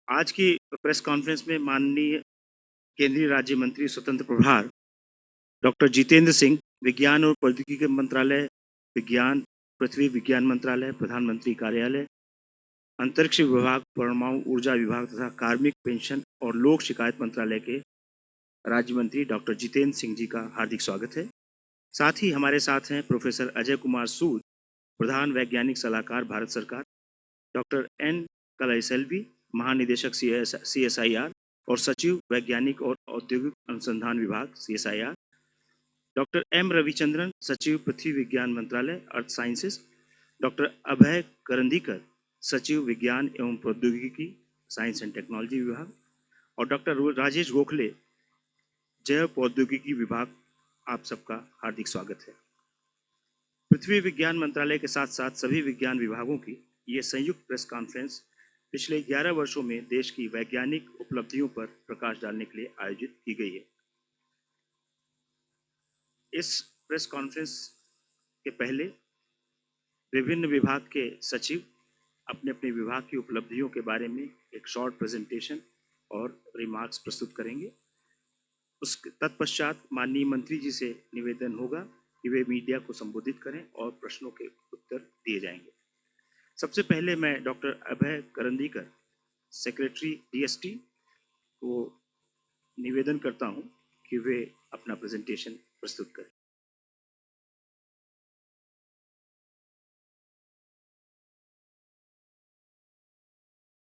आज की press conference में माननीय केंद्रीय राज्य मंत्री स्वतंत्र प्रभार डॉक्टर जितेंद्र सिंह, विज्ञान और प्रौद्योगिकी मंत्रालय, विज्ञान पृथ्वी विज्ञान मंत्रालय, प्रधानमंत्री कार्यालय, अंतरिक्ष विभाग, परमाणु ऊर्जा विभाग तथा कार्मिक पेंशन और लोक शिकायत मंत्रालय के राज्य मंत्री डॉक्टर जितेंद्र सिंह जी का हार्दिक स्वागत है। साथ ही हमारे साथ हैं प्रोफेसर अजय कुमार सूद, प्रधान वैज्ञानिक सलाहकार भारत सरकार, डॉक्टर एन कलाइसेल्वी, महानिदेशक CSIR और सचिव वैज्ञानिक और औद्योगिक अनुसंधान विभाग CSIR, डॉक्टर एम रविचंद्रन, सचिव पृथ्वी विज्ञान मंत्रालय अर्थ साइंसेस, डॉक्टर अभय करंदीकर, सचिव विज्ञान एवं प्रौद्योगिकी साइंस एंड टेक्नोलॉजी विभाग और डॉक्टर राजेश गोखले, जैव प्रौद्योगिकी विभाग। आप सबका हार्दिक स्वागत है। पृथ्वी विज्ञान मंत्रालय के साथ साथ सभी विज्ञान विभागों की ये संयुक्त प्रेस कॉन्फ्रेंस पिछले 11 वर्षों में देश की वैज्ञानिक उपलब्धियों पर प्रकाश डालने के लिए आयोजित की गई है। इस प्रेस कॉन्फ्रेंस के पहले विभिन्न विभाग के सचिव अपने अपने विभाग की उपलब्धियों के बारे में एक शॉर्ट प्रेजेंटेशन और रिमार्क्स प्रस्तुत करेंगे। उस तत्पश्चात माननीय मंत्री जी से निवेदन होगा कि वे मीडिया को संबोधित करें और प्रश्नों के उत्तर दिए जाएंगे। सबसे पहले मैं doctor Abhay Karandikar, secretary DST को निवेदन करता हूं कि वे अपना प्रेजेंटेशन प्रस्तुत करें।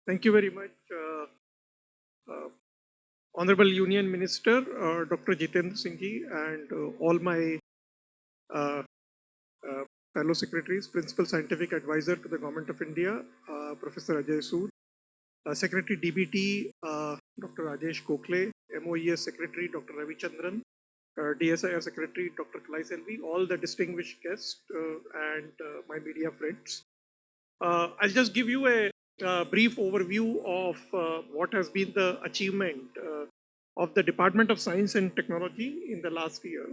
Thank you very much, Honorable Union Minister, Dr. Jitendra Singh ji, and all my uh, fellow secretaries, Principal Scientific Advisor to the Government of India, Professor Ajay Sood, Secretary DBT, Dr. Rajesh Gokhale, MOES Secretary, Dr. Ravi Chandran, DSIR Secretary, Dr. Kalai Selvi, all the distinguished guests and my media friends. I'll just give you a brief overview of what has been the achievement of the Department of Science and Technology in the last year.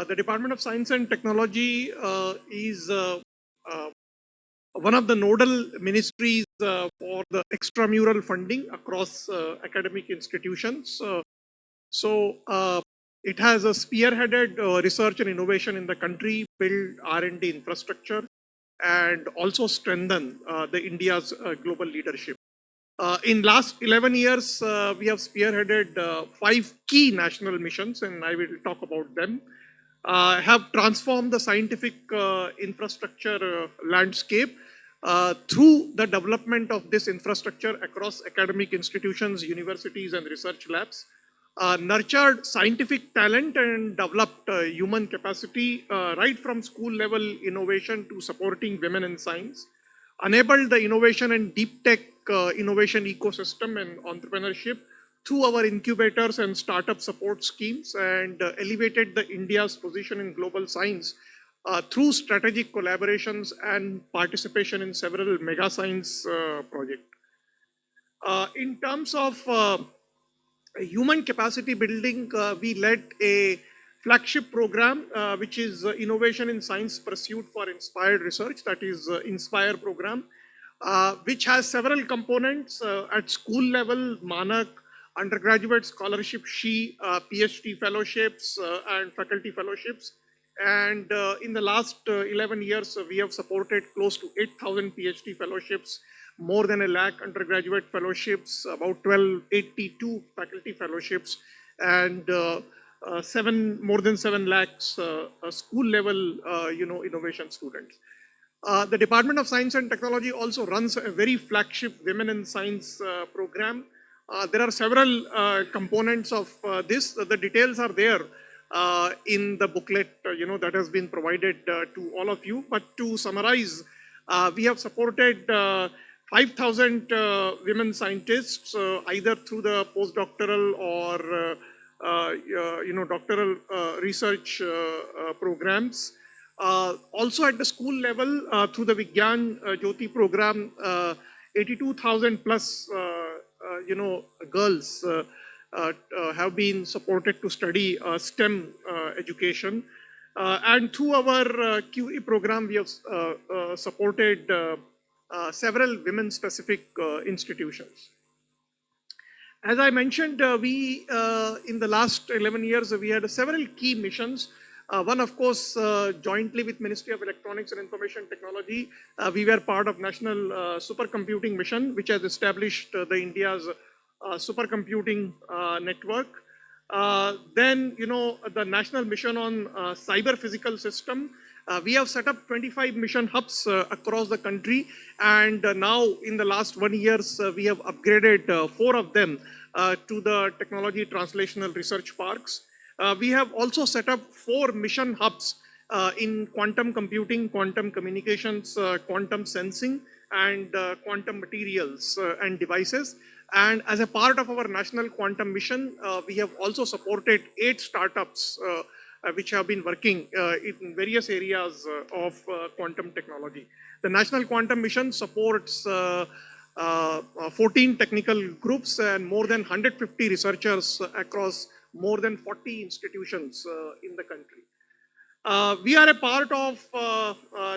The Department of Science and Technology is one of the nodal ministries for the extramural funding across academic institutions. It has spearheaded research and innovation in the country, build R&D infrastructure, and also strengthen the India's global leadership. In last 11 years, we have spearheaded 5 key national missions, and I will talk about them. Have transformed the scientific infrastructure landscape through the development of this infrastructure across academic institutions, universities, and research labs. Nurtured scientific talent and developed human capacity right from school level innovation to supporting women in science, enabled the innovation and deep tech innovation ecosystem and entrepreneurship through our incubators and startup support schemes, and elevated the India's position in global science through strategic collaborations and participation in several mega science projects. In terms of human capacity building, we led a flagship program, which is Innovation in Science Pursuit for Inspired Research, that is INSPIRE program, which has several components at school level, Manak, undergraduate scholarship, PhD fellowships and faculty fellowships. And in the last 11 years, we have supported close to 8,000 PhD fellowships, more than 1 lakh undergraduate fellowships, about 1282 faculty fellowships, and more than 7 lakhs school level innovation students. The Department of Science and Technology also runs a very flagship Women in Science program. There are several components of this. The details are there in the booklet that has been provided to all of you. But to summarize, we have supported 5,000 women scientists either through the postdoctoral or doctoral research programs. Also at the school level, through the Vigyan Jyoti program, 82,000 plus girls have been supported to study STEM education. And through our QE program, we have supported several women-specific institutions. As I mentioned, in the last 11 years, we had several key missions. One, of course, jointly with Ministry of Electronics and Information Technology, we were part of National Supercomputing Mission, which has established the India's supercomputing network. Then, the National Mission on Cyber Physical System. We have set up 25 mission hubs across the country, and now in the last 1 year, we have upgraded 4 of them to the Technology Translational Research Parks. We have also set up 4 mission hubs in quantum computing, quantum communications, quantum sensing, and quantum materials and devices. And as a part of our national quantum mission, we have also supported 8 startups which have been working in various areas of quantum technology. The National Quantum Mission supports 14 technical groups and more than 150 researchers across more than 40 institutions in the country. We are a part of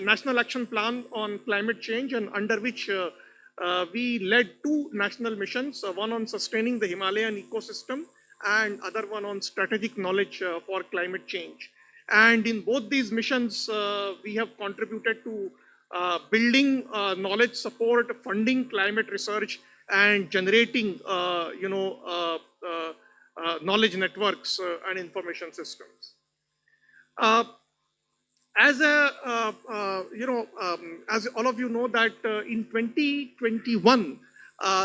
National Action Plan on Climate Change, and under which we led 2 national missions, one on sustaining the Himalayan ecosystem and other one on strategic knowledge for climate change. And in both these missions, we have contributed to building knowledge support, funding climate research, and generating knowledge networks and information systems. As all of you know that in 2021,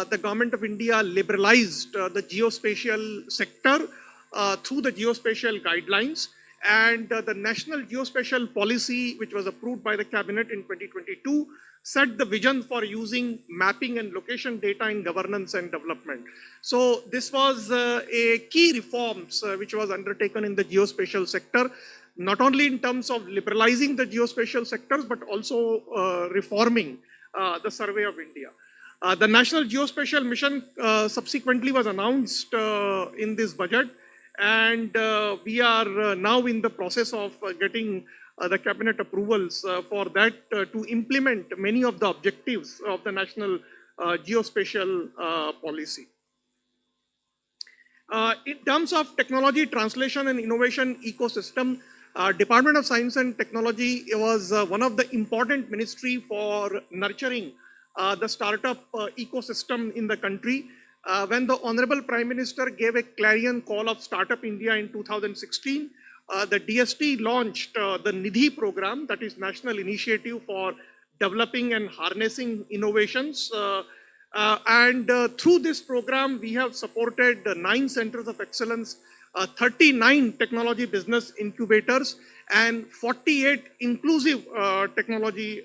the Government of India liberalized the geospatial sector through the geospatial guidelines, and the National Geospatial Policy, which was approved by the Cabinet in 2022, set the vision for using mapping and location data in governance and development. So this was a key reforms which was undertaken in the geospatial sector, not only in terms of liberalizing the geospatial sectors, but also reforming the Survey of India. The National Geospatial Mission subsequently was announced in this budget, and we are now in the process of getting the cabinet approvals for that to implement many of the objectives of the National Geospatial Policy. In terms of technology translation and innovation ecosystem, Department of Science and Technology was one of the important ministry for nurturing the startup ecosystem in the country. When the Honorable Prime Minister gave a clarion call of Startup India in 2016, the DST launched the NIDHI program, that is National Initiative for Developing and Harnessing Innovations. Through this program, we have supported 9 centers of excellence, 39 technology business incubators, and 48 inclusive technology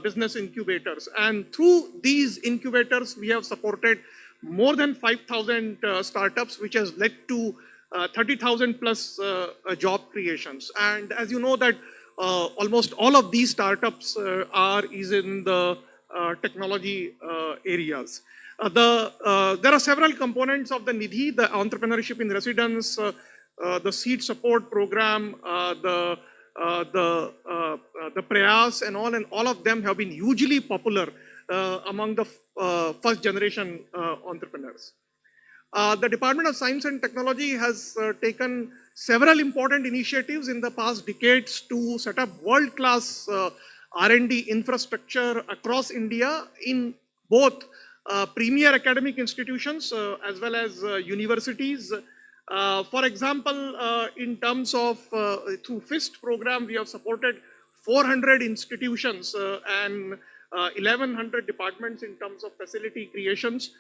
business incubators. And through these incubators, we have supported more than 5,000 startups, which has led to 30,000 plus job creations. And as you know that almost all of these startups is in the technology areas. There are several components of the NIDHI, the entrepreneurship in residence, the seed support program, the Prayas and all of them have been hugely popular among the first generation entrepreneurs. The Department of Science and Technology has taken several important initiatives in the past decades to set up world-class R&D infrastructure across India in both premier academic institutions as well as universities. For example, in terms of through FIST program, we have supported 400 institutions and 1,100 departments in terms of facility creations.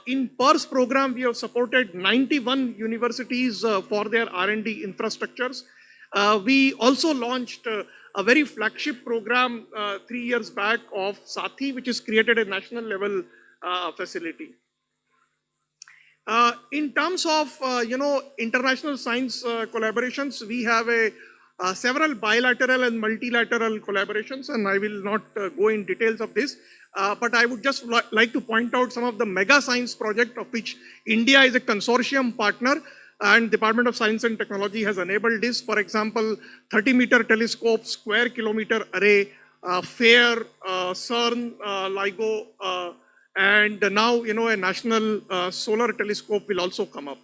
In PERS program, we have supported 91 universities for their R&D infrastructures. We also launched a very flagship program 3 years back of Sathi, which has created a national level facility. In terms of international science collaborations, we have several bilateral and multilateral collaborations, and I will not go in details of this, but I would just like to point out some of the mega science project of which India is a consortium partner, and Department of Science and Technology has enabled this. For example, 30-meter telescope, square kilometer array, FAIR, CERN, LIGO, and now, a national solar telescope will also come up.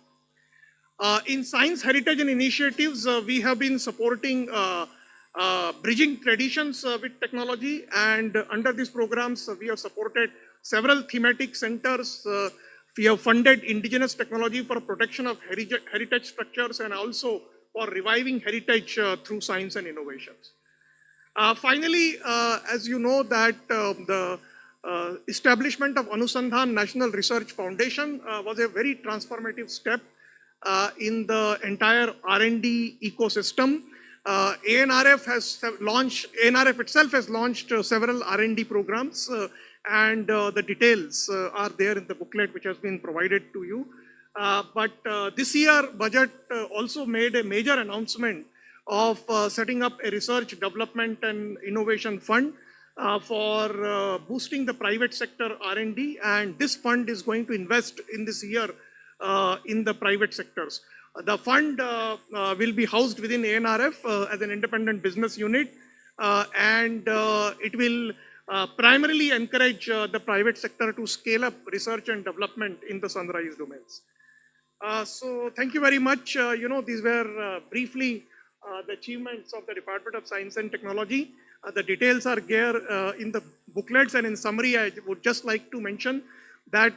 In science heritage and initiatives, we have been supporting bridging traditions with technology, and under these programs, we have supported several thematic centers. We have funded indigenous technology for protection of heritage structures and also for reviving heritage through science and innovations. Finally, as you know that the establishment of Anusandhan National Research Foundation was a very transformative step in the entire R&D ecosystem. ANRF itself has launched several R&D programs, and the details are there in the booklet which has been provided to you. But this year budget also made a major announcement of setting up a research development and innovation fund for boosting the private sector R&D, and this fund is going to invest in this year in the private sectors. The fund will be housed within ANRF as an independent business unit, and it will primarily encourage the private sector to scale up research and development in the sunrise domains. So thank you very much. These were briefly the achievements of the Department of Science and Technology. The details are there in the booklets, and in summary, I would just like to mention that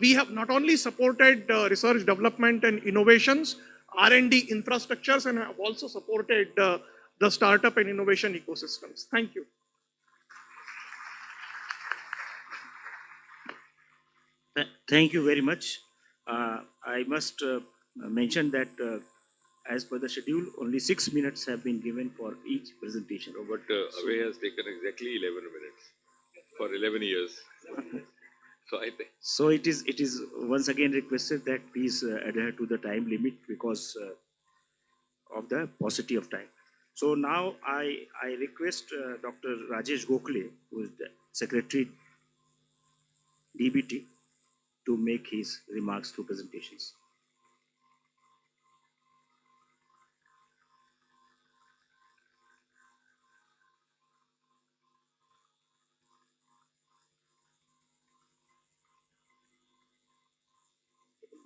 we have not only supported research development and innovations, R&D infrastructures, and have also supported the startup and innovation ecosystems. Thank you. Thank you very much. I must mention that as per the schedule, only 6 minutes have been given for each presentation. No, but Abhay has taken exactly 11 minutes for 11 years. So I think. So it is once again requested that please adhere to the time limit because of the paucity of time. So now I request Dr. Rajesh Gokhale, who is the Secretary DBT, to make his remarks through presentations.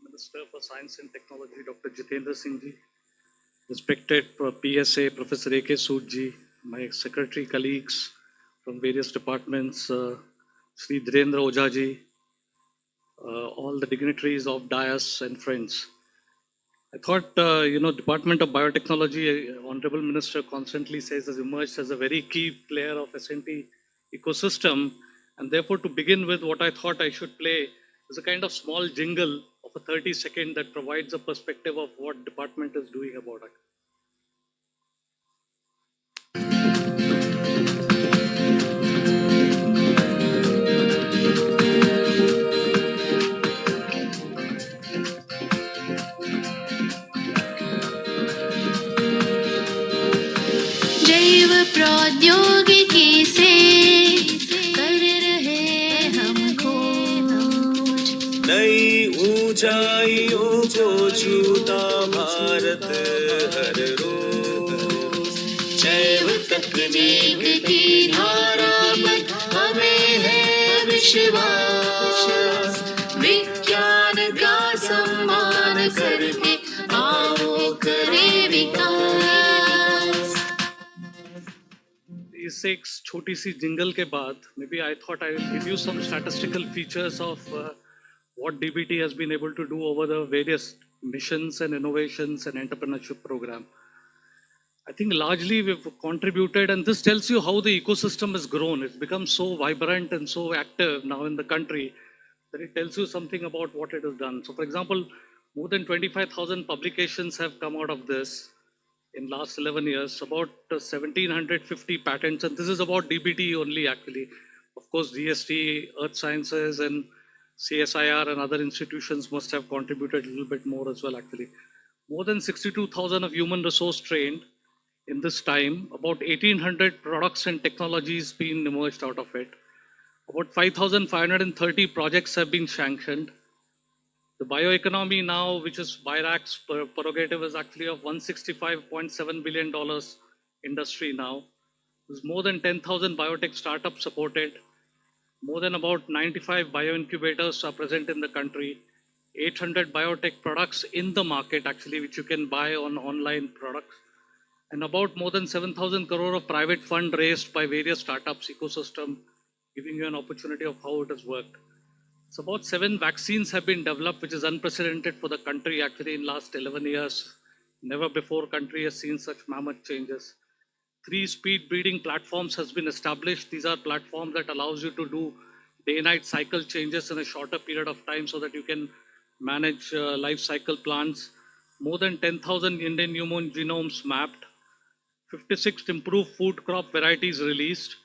Minister for Science and Technology, Dr. Jitendra Singh ji, respected PSA, Professor A.K. Sood ji, my secretary colleagues from various departments, Sri Dhirendra Ojha ji, all the dignitaries of DIAS and friends. I thought, Department of Biotechnology, Honorable Minister constantly says, has emerged as a very key player of S&T ecosystem. And therefore, to begin with, what I thought I should play is a kind of small jingle of a 30-second that provides a perspective of what department is doing about it. जैव प्रौद्योगिकी से कर रहे हम खोज, नई ऊंचाइयों को छूता भारत हर रोज। जैव तकनीक की धारा पर हमें है विश्वास, विज्ञान का सम्मान करके आओ करे विकास। इस एक छोटी सी जिंगल के बाद, maybe I thought I will give you some statistical features of what DBT has been able to do over the various missions and innovations and entrepreneurship program. I think largely we've contributed, and this tells you how the ecosystem has grown. It's become so vibrant and so active now in the country that it tells you something about what it has done. So for example, more than 25,000 publications have come out of this in last 11 years, about 1,750 patents, and this is about DBT only actually. Of course, GST, Earth Sciences and CSIR and other institutions must have contributed a little bit more as well actually. More than 62,000 of human resource trained in this time, about 1,800 products and technologies being emerged out of it. About 5,530 projects have been sanctioned. The bioeconomy now, which is BIRAC's prerogative, is actually of $165.7 billion industry now. There's more than 10,000 biotech startups supported. More than about 95 bioincubators are present in the country. 800 biotech products in the market actually, which you can buy on online products. And about more than 7,000 crore of private fund raised by various startups ecosystem, giving you an opportunity of how it has worked. So about 7 vaccines have been developed, which is unprecedented for the country actually in last 11 years. Never before country has seen such mammoth changes. 3 speed breeding platforms has been established. These are platforms that allows you to do day-night cycle changes in a shorter period of time so that you can manage life cycle plants. More than 10,000 Indian human genomes mapped. 56 improved food crop varieties released,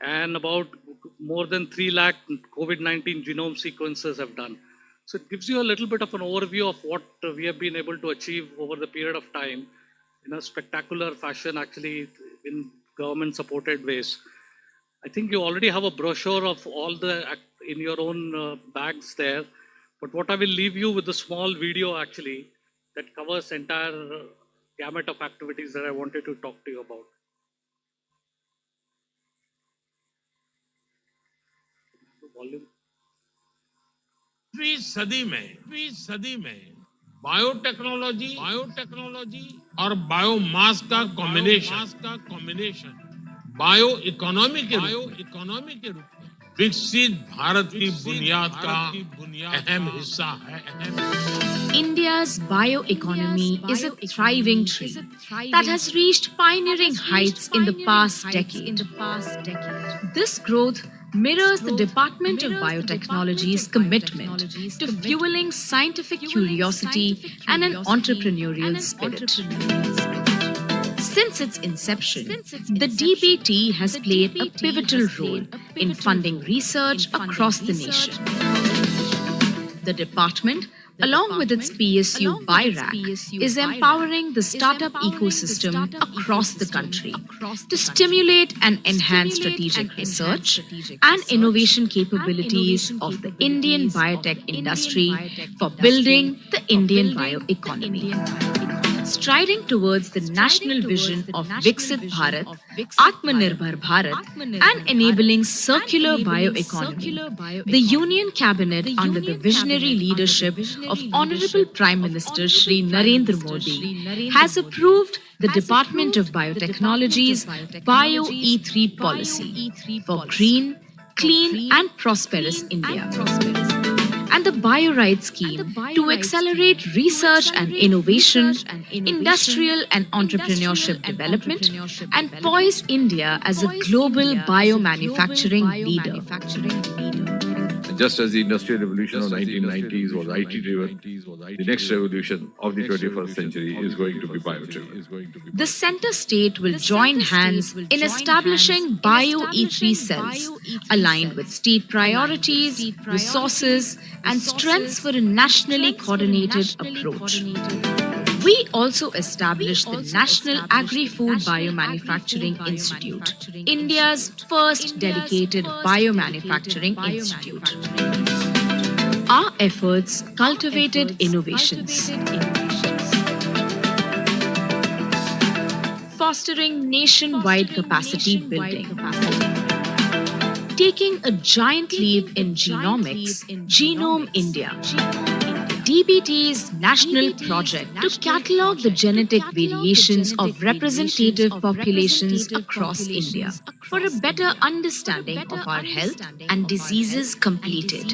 and about more than 3 lakh COVID-19 genome sequences have done. So it gives you a little bit of an overview of what we have been able to achieve over the period of time in a spectacular fashion, actually in government supported ways. I think you already have a brochure of all the in your own bags there, but what I will leave you with a small video actually that covers entire gamut of activities that I wanted to talk to you about. Volume. 20वीं सदी में biotechnology और biomass का combination bio economy के रूप में विकसित भारत की बुनियाद का अहम हिस्सा है. India's bioeconomy is a thriving tree that has reached pioneering heights in the past decade. This growth mirrors the Department of Biotechnology's commitment to fueling scientific curiosity and an entrepreneurial spirit. Since its inception, the DBT has played a pivotal role in funding research across the nation. The department, along with its PSU BIRAC, is empowering the startup ecosystem across the country to stimulate and enhance strategic research and innovation capabilities of the Indian biotech industry for building the Indian bioeconomy. Striding towards the national vision of Viksit Bharat, Atmanirbhar Bharat, and enabling circular bioeconomy, the Union Cabinet, under the visionary leadership of Honorable Prime Minister Shri Narendra Modi, has approved the Department of Biotechnology's Bio-E3 policy for green, clean, and prosperous India, and the BioRight scheme to accelerate research and innovation, industrial and entrepreneurship development, and poise India as a global biomanufacturing leader. Just as the industrial revolution of 1990s was IT driven, the next revolution of the 21st century is going to be bio driven. The center state will join hands in establishing Bio-E3 cells aligned with state priorities, resources, and strengths for a nationally coordinated approach. We also established the National Agri-Food Biomanufacturing Institute, India's first dedicated biomanufacturing institute. Our efforts cultivated innovations, fostering nationwide capacity building, taking a giant leap in genomics, Genome India, DBT's national project to catalogue the genetic variations of representative populations across India for a better understanding of our health and diseases completed.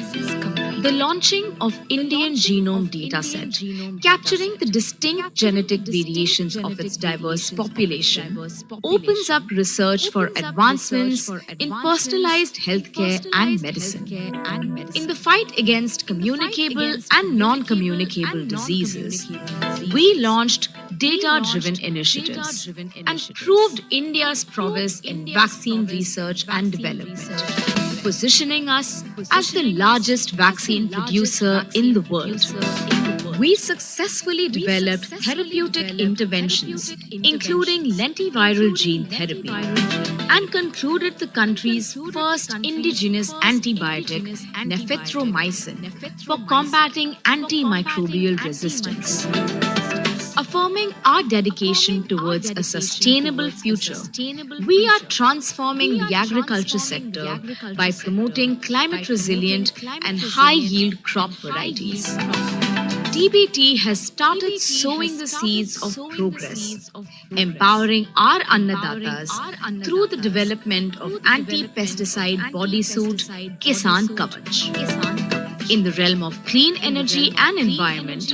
The launching of Indian Genome Dataset, capturing the distinct genetic variations of its diverse population, opens up research for advancements in personalized healthcare and medicine. In the fight against communicable and non-communicable diseases, we launched data-driven initiatives and proved India's prowess in vaccine research and development, positioning us as the largest vaccine producer in the world. We successfully developed therapeutic interventions, including lentiviral gene therapy, and concluded the country's first indigenous antibiotic, nephithromycin, for combating antimicrobial resistance. affirming our dedication towards a sustainable future. We are transforming the agriculture sector by promoting climate resilient and high yield crop varieties. DBT has started sowing the seeds of progress, empowering our Annadatas through the development of anti-pesticide bodysuit Kisan Kavach. In the realm of clean energy and environment,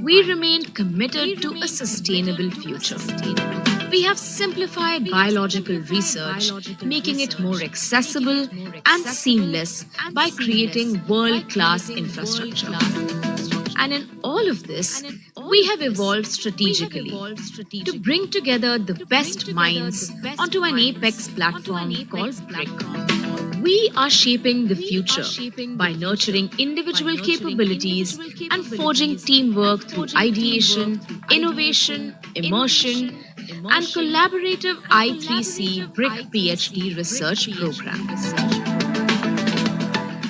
we remain committed to a sustainable future. We have simplified biological research, making it more accessible and seamless by creating world-class infrastructure. And in all of this, we have evolved strategically to bring together the best minds onto an apex platform called BRIC. We are shaping the future by nurturing individual capabilities and forging teamwork through ideation, innovation, immersion, and collaborative I3C BRIC PhD research programs.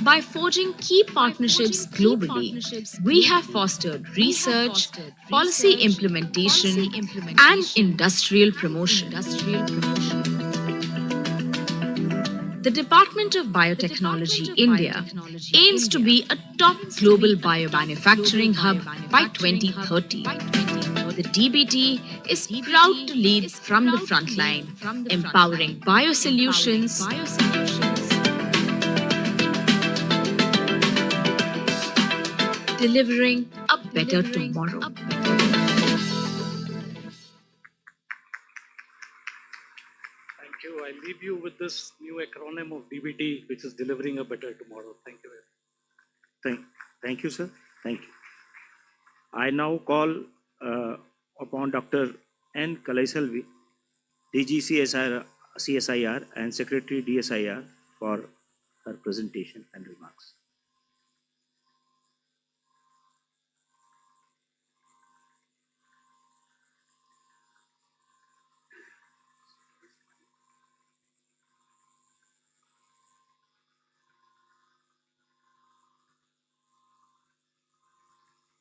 By forging key partnerships globally, we have fostered research, policy implementation, and industrial promotion. The Department of Biotechnology, India, aims to be a top global biomanufacturing hub by 2030. The DBT is proud to lead from the front line, empowering biosolutions, delivering a better tomorrow. Thank you. I leave you with this new acronym of DBT, which is delivering a better tomorrow. Thank you. Thank you, sir. Thank you. I now call upon Dr. N. Kalaiselvi, DG CSIR and Secretary DSIR for her presentation and remarks.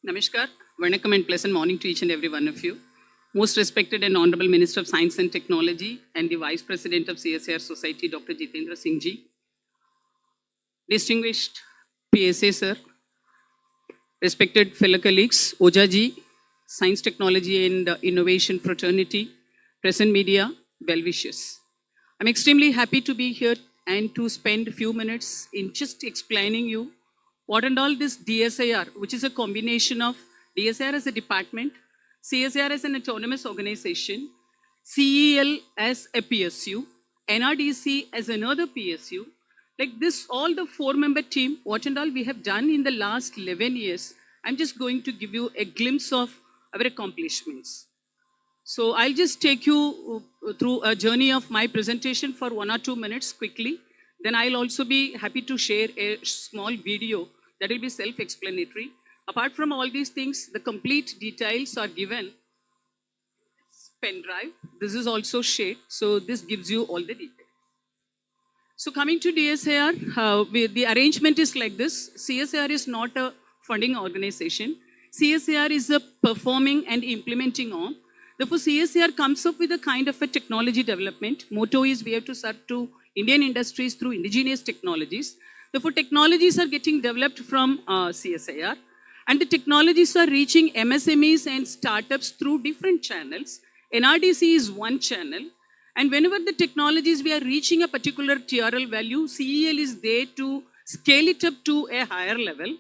Namaskar, Vanakkam and pleasant morning to each and every one of you. Most respected and Honorable Minister of Science and Technology and the Vice President of CSIR Society, Dr. Jitendra Singh Ji. Distinguished PSA Sir, respected fellow colleagues, Oja Ji, Science, Technology and Innovation Fraternity, present media, well wishes. I'm extremely happy to be here and to spend a few minutes in just explaining you what and all this DSIR, which is a combination of DSIR as a department, CSIR as an autonomous organization, CEL as a PSU, NRDC as another PSU, like this, all the four-member team, what and all we have done in the last 11 years, I'm just going to give you a glimpse of our accomplishments. So I'll just take you through a journey of my presentation for 1 or 2 minutes quickly. Then I'll also be happy to share a small video that will be self-explanatory. Apart from all these things, the complete details are given. Pen drive. This is also shared. So this gives you all the details. So coming to DSIR, the arrangement is like this. CSIR is not a funding organization. CSIR is a performing and implementing arm. Therefore, CSIR comes up with a kind of a technology development. Motto is we have to serve to Indian industries through indigenous technologies. Therefore, technologies are getting developed from CSIR, and the technologies are reaching MSMEs and startups through different channels. NRDC is one channel, and whenever the technologies we are reaching a particular TRL value, CEL is there to scale it up to a higher level,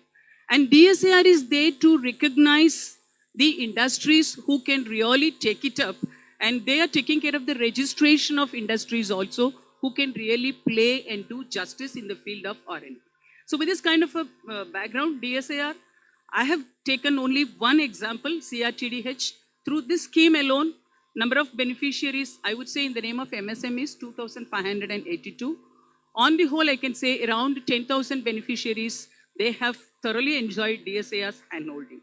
and DSIR is there to recognize the industries who can really take it up, and they are taking care of the registration of industries also, who can really play and do justice in the field of R&D. So with this kind of a background, DSIR, I have taken only one example, CRTDH. Through this scheme alone, number of beneficiaries, I would say in the name of MSMEs, 2,582. On the whole, I can say around 10,000 beneficiaries, they have thoroughly enjoyed DSIR's handholding.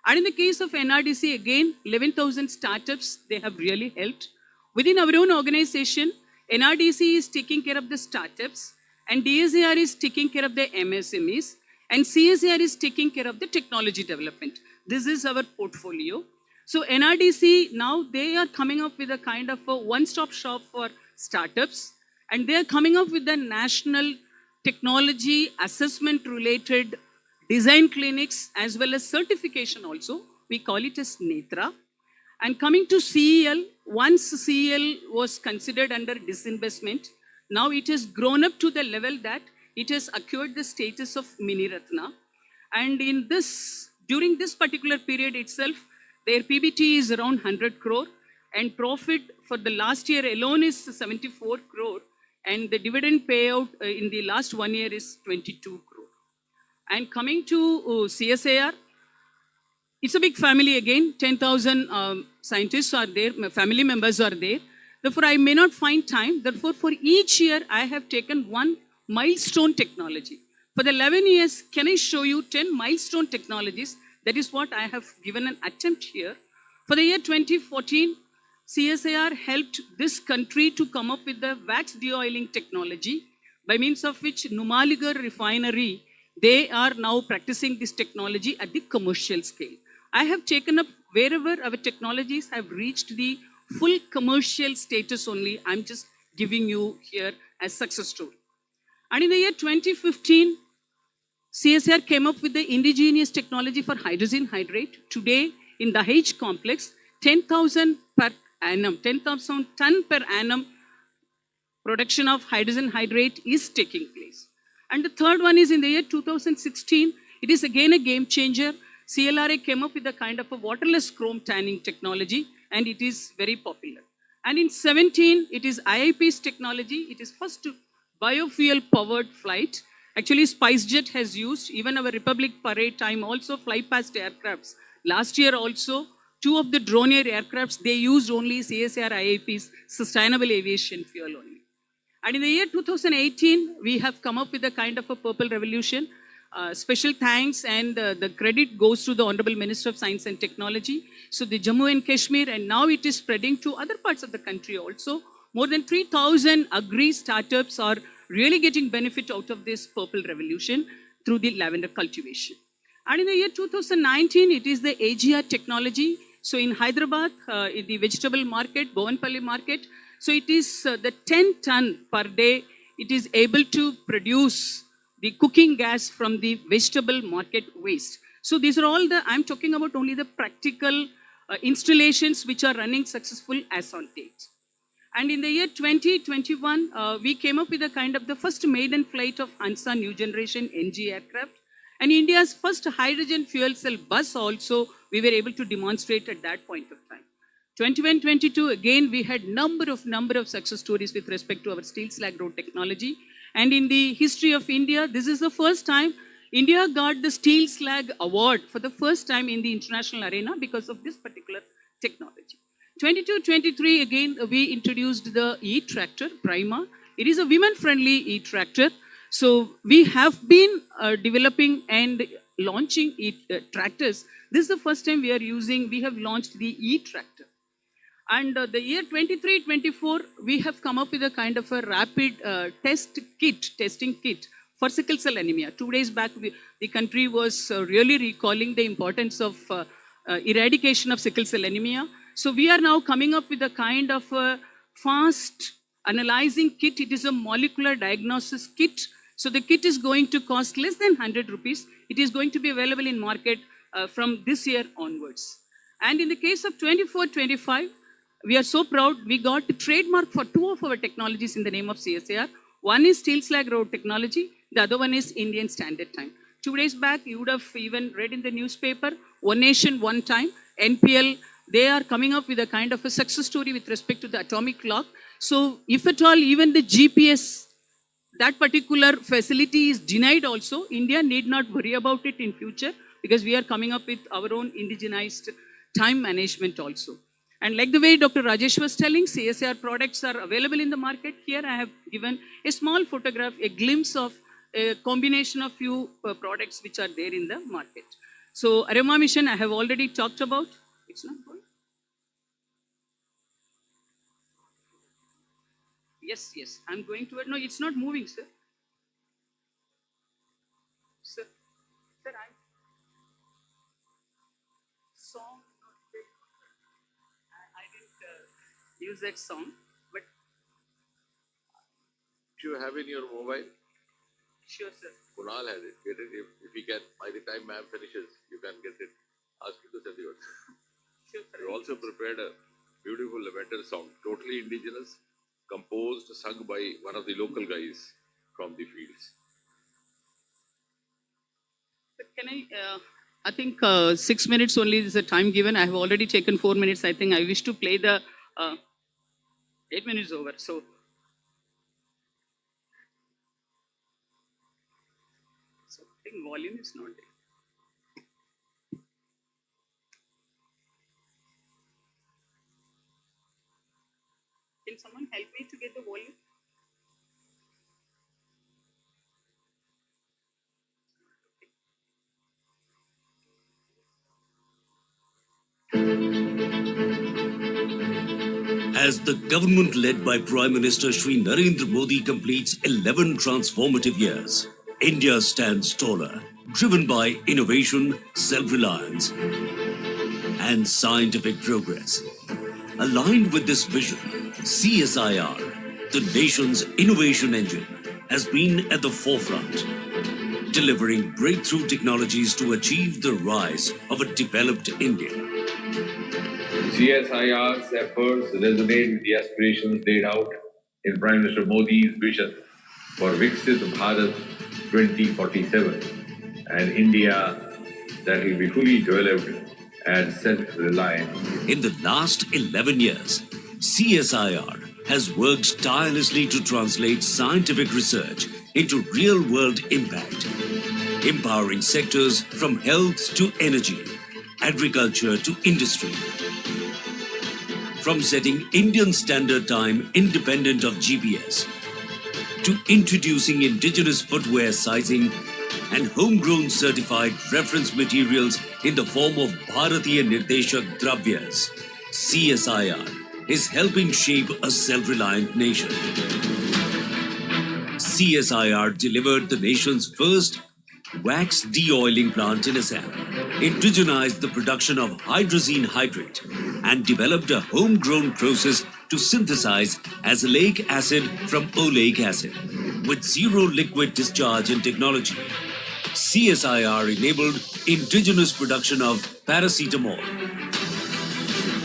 And in the case of NRDC, again, 11,000 startups, they have really helped. Within our own organization, NRDC is taking care of the startups, and DSIR is taking care of the MSMEs, and CSIR is taking care of the technology development. This is our portfolio. So NRDC, now they are coming up with a kind of a one-stop shop for startups, and they are coming up with the national technology assessment related design clinics as well as certification also. We call it as Netra. And coming to CEL, once CEL was considered under disinvestment, now it has grown up to the level that it has acquired the status of Mini Ratna. And in this, during this particular period itself, their PBT is around 100 crore, and profit for the last year alone is 74 crore, and the dividend payout in the last 1 year is 22 crore. And coming to CSIR, it's a big family again, 10,000 scientists are there, my family members are there. Therefore, I may not find time. Therefore, for each year, I have taken one milestone technology. For the 11 years, can I show you 10 milestone technologies? That is what I have given an attempt here. For the year 2014, CSIR helped this country to come up with the wax de-oiling technology, by means of which Numaligarh refinery, they are now practicing this technology at the commercial scale. I have taken up wherever our technologies have reached the full commercial status only. I'm just giving you here as success story. And in the year 2015, CSIR came up with the indigenous technology for hydrogen hydrate. Today, in the Dahej complex, 10,000 per annum, 10,000 ton per annum production of hydrogen hydrate is taking place. And the third one is in the year 2016, it is again a game changer. CLRA came up with a kind of a waterless chrome tanning technology, and it is very popular. And in 17, it is IIP's technology. It is first biofuel powered flight. Actually, SpiceJet has used, even our Republic Parade time also fly past aircrafts. Last year also, 2 of the Dornier aircrafts, they used only CSIR IIP's sustainable aviation fuel only. And in the year 2018, we have come up with a kind of a purple revolution. Special thanks and the credit goes to the Honorable Minister of Science and Technology. So the Jammu and Kashmir, and now it is spreading to other parts of the country also. More than 3,000 agri startups are really getting benefit out of this purple revolution through the lavender cultivation. And in the year 2019, it is the AGR technology. So in Hyderabad, in the vegetable market, Bovanpalli market, so it is the 10 ton per day, it is able to produce the cooking gas from the vegetable market waste. So these are all I'm talking about only the practical installations which are running successful as on date. And in the year 2021, we came up with a kind of the first maiden flight of Hansa new generation NG aircraft. And India's first hydrogen fuel cell bus also, we were able to demonstrate at that point of time. 21-22, again, we had number of success stories with respect to our steel slag rod technology. And in the history of India, this is the first time India got the Steel Slag Award for the first time in the international arena because of this particular technology. 22-23, again, we introduced the e-tractor, Prima. It is a women-friendly e-tractor. So we have been developing and launching tractors. This is the first time we have launched the e-tractor. And the year 23-24, we have come up with a kind of a rapid testing kit for sickle cell anemia. 2 days back, the country was really recalling the importance of eradication of sickle cell anemia. So we are now coming up with a kind of a fast analyzing kit. It is a molecular diagnosis kit. So the kit is going to cost less than 100 rupees. It is going to be available in market from this year onwards. And in the case of 24-25, we are so proud, we got the trademark for 2 of our technologies in the name of CSIR. One is steel slag rod technology, the other one is Indian Standard Time. 2 days back, you would have even read in the newspaper, One Nation, One Time, NPL, they are coming up with a kind of a success story with respect to the atomic clock. So if at all, even the GPS, that particular facility is denied also, India need not worry about it in future because we are coming up with our own indigenized time management also. And like the way Dr. Rajesh was telling, CSIR products are available in the market. Here I have given a small photograph, a glimpse of a combination of few products which are there in the market. So Aroma Mission I have already talked about. It's not going. Yes, I'm going to it. No, it's not moving, sir. Sir, I'm song not use that song, but If you have in your mobile, sure, sir. Kunal has it. Get it. If he can, by the time ma'am finishes, you can get it. Ask him to send you it. Sure, sir. You also prepared a beautiful lavender song, totally indigenous, composed, sung by one of the local guys from the fields. But can I think 6 minutes only is the time given. I have already taken 4 minutes. I think I wish to play the 8 minutes over. So I think volume is not there. Can someone help me to get the volume? As the government led by Prime Minister Shri Narendra Modi completes 11 transformative years, India stands taller, driven by innovation, self-reliance, and scientific progress. Aligned with this vision, CSIR, the nation's innovation engine, has been at the forefront, delivering breakthrough technologies to achieve the rise of a developed India. CSIR's efforts resonate with the aspirations laid out in Prime Minister Modi's vision for Viksit Bharat 2047, an India that will be fully developed and self-reliant. In the last 11 years, CSIR has worked tirelessly to translate scientific research into real-world impact, empowering sectors from health to energy, agriculture to industry. From setting Indian Standard Time independent of GPS, to introducing indigenous footwear sizing and homegrown certified reference materials in the form of Bharatiya Nirdeshak Dravyas, CSIR is helping shape a self-reliant nation. CSIR delivered the nation's first wax de-oiling plant in Assam, indigenized the production of hydrazine hydrate, and developed a homegrown process to synthesize azelaic acid from oleic acid. With zero liquid discharge and technology, CSIR enabled indigenous production of paracetamol.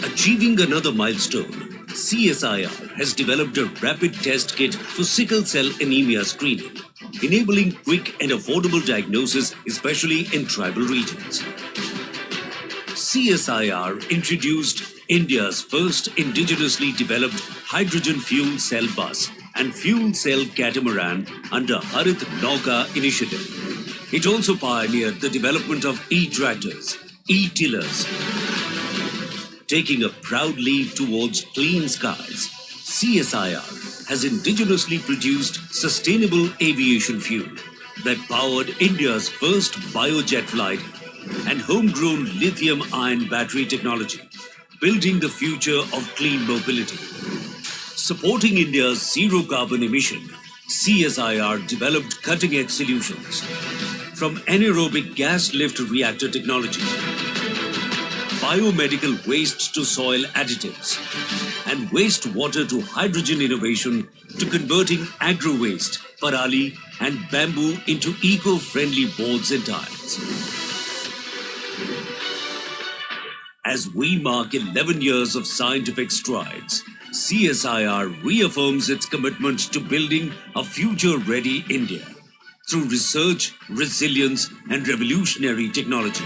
Achieving another milestone, CSIR has developed a rapid test kit for sickle cell anemia screening, enabling quick and affordable diagnosis, especially in tribal regions. CSIR introduced India's first indigenously developed hydrogen fuel cell bus and fuel cell catamaran under Harit Nauka initiative. It also pioneered the development of e-tractors, e-tillers. Taking a proud leap towards clean skies, CSIR has indigenously produced sustainable aviation fuel that powered India's first biojet flight and homegrown lithium-ion battery technology, building the future of clean mobility. Supporting India's zero carbon emission, CSIR developed cutting-edge solutions from anaerobic gas lift reactor technology, biomedical waste to soil additives, and wastewater to hydrogen innovation to converting agro-waste, parali, and bamboo into eco-friendly boards and tiles. As we mark 11 years of scientific strides, CSIR reaffirms its commitment to building a future-ready India through research, resilience, and revolutionary technology.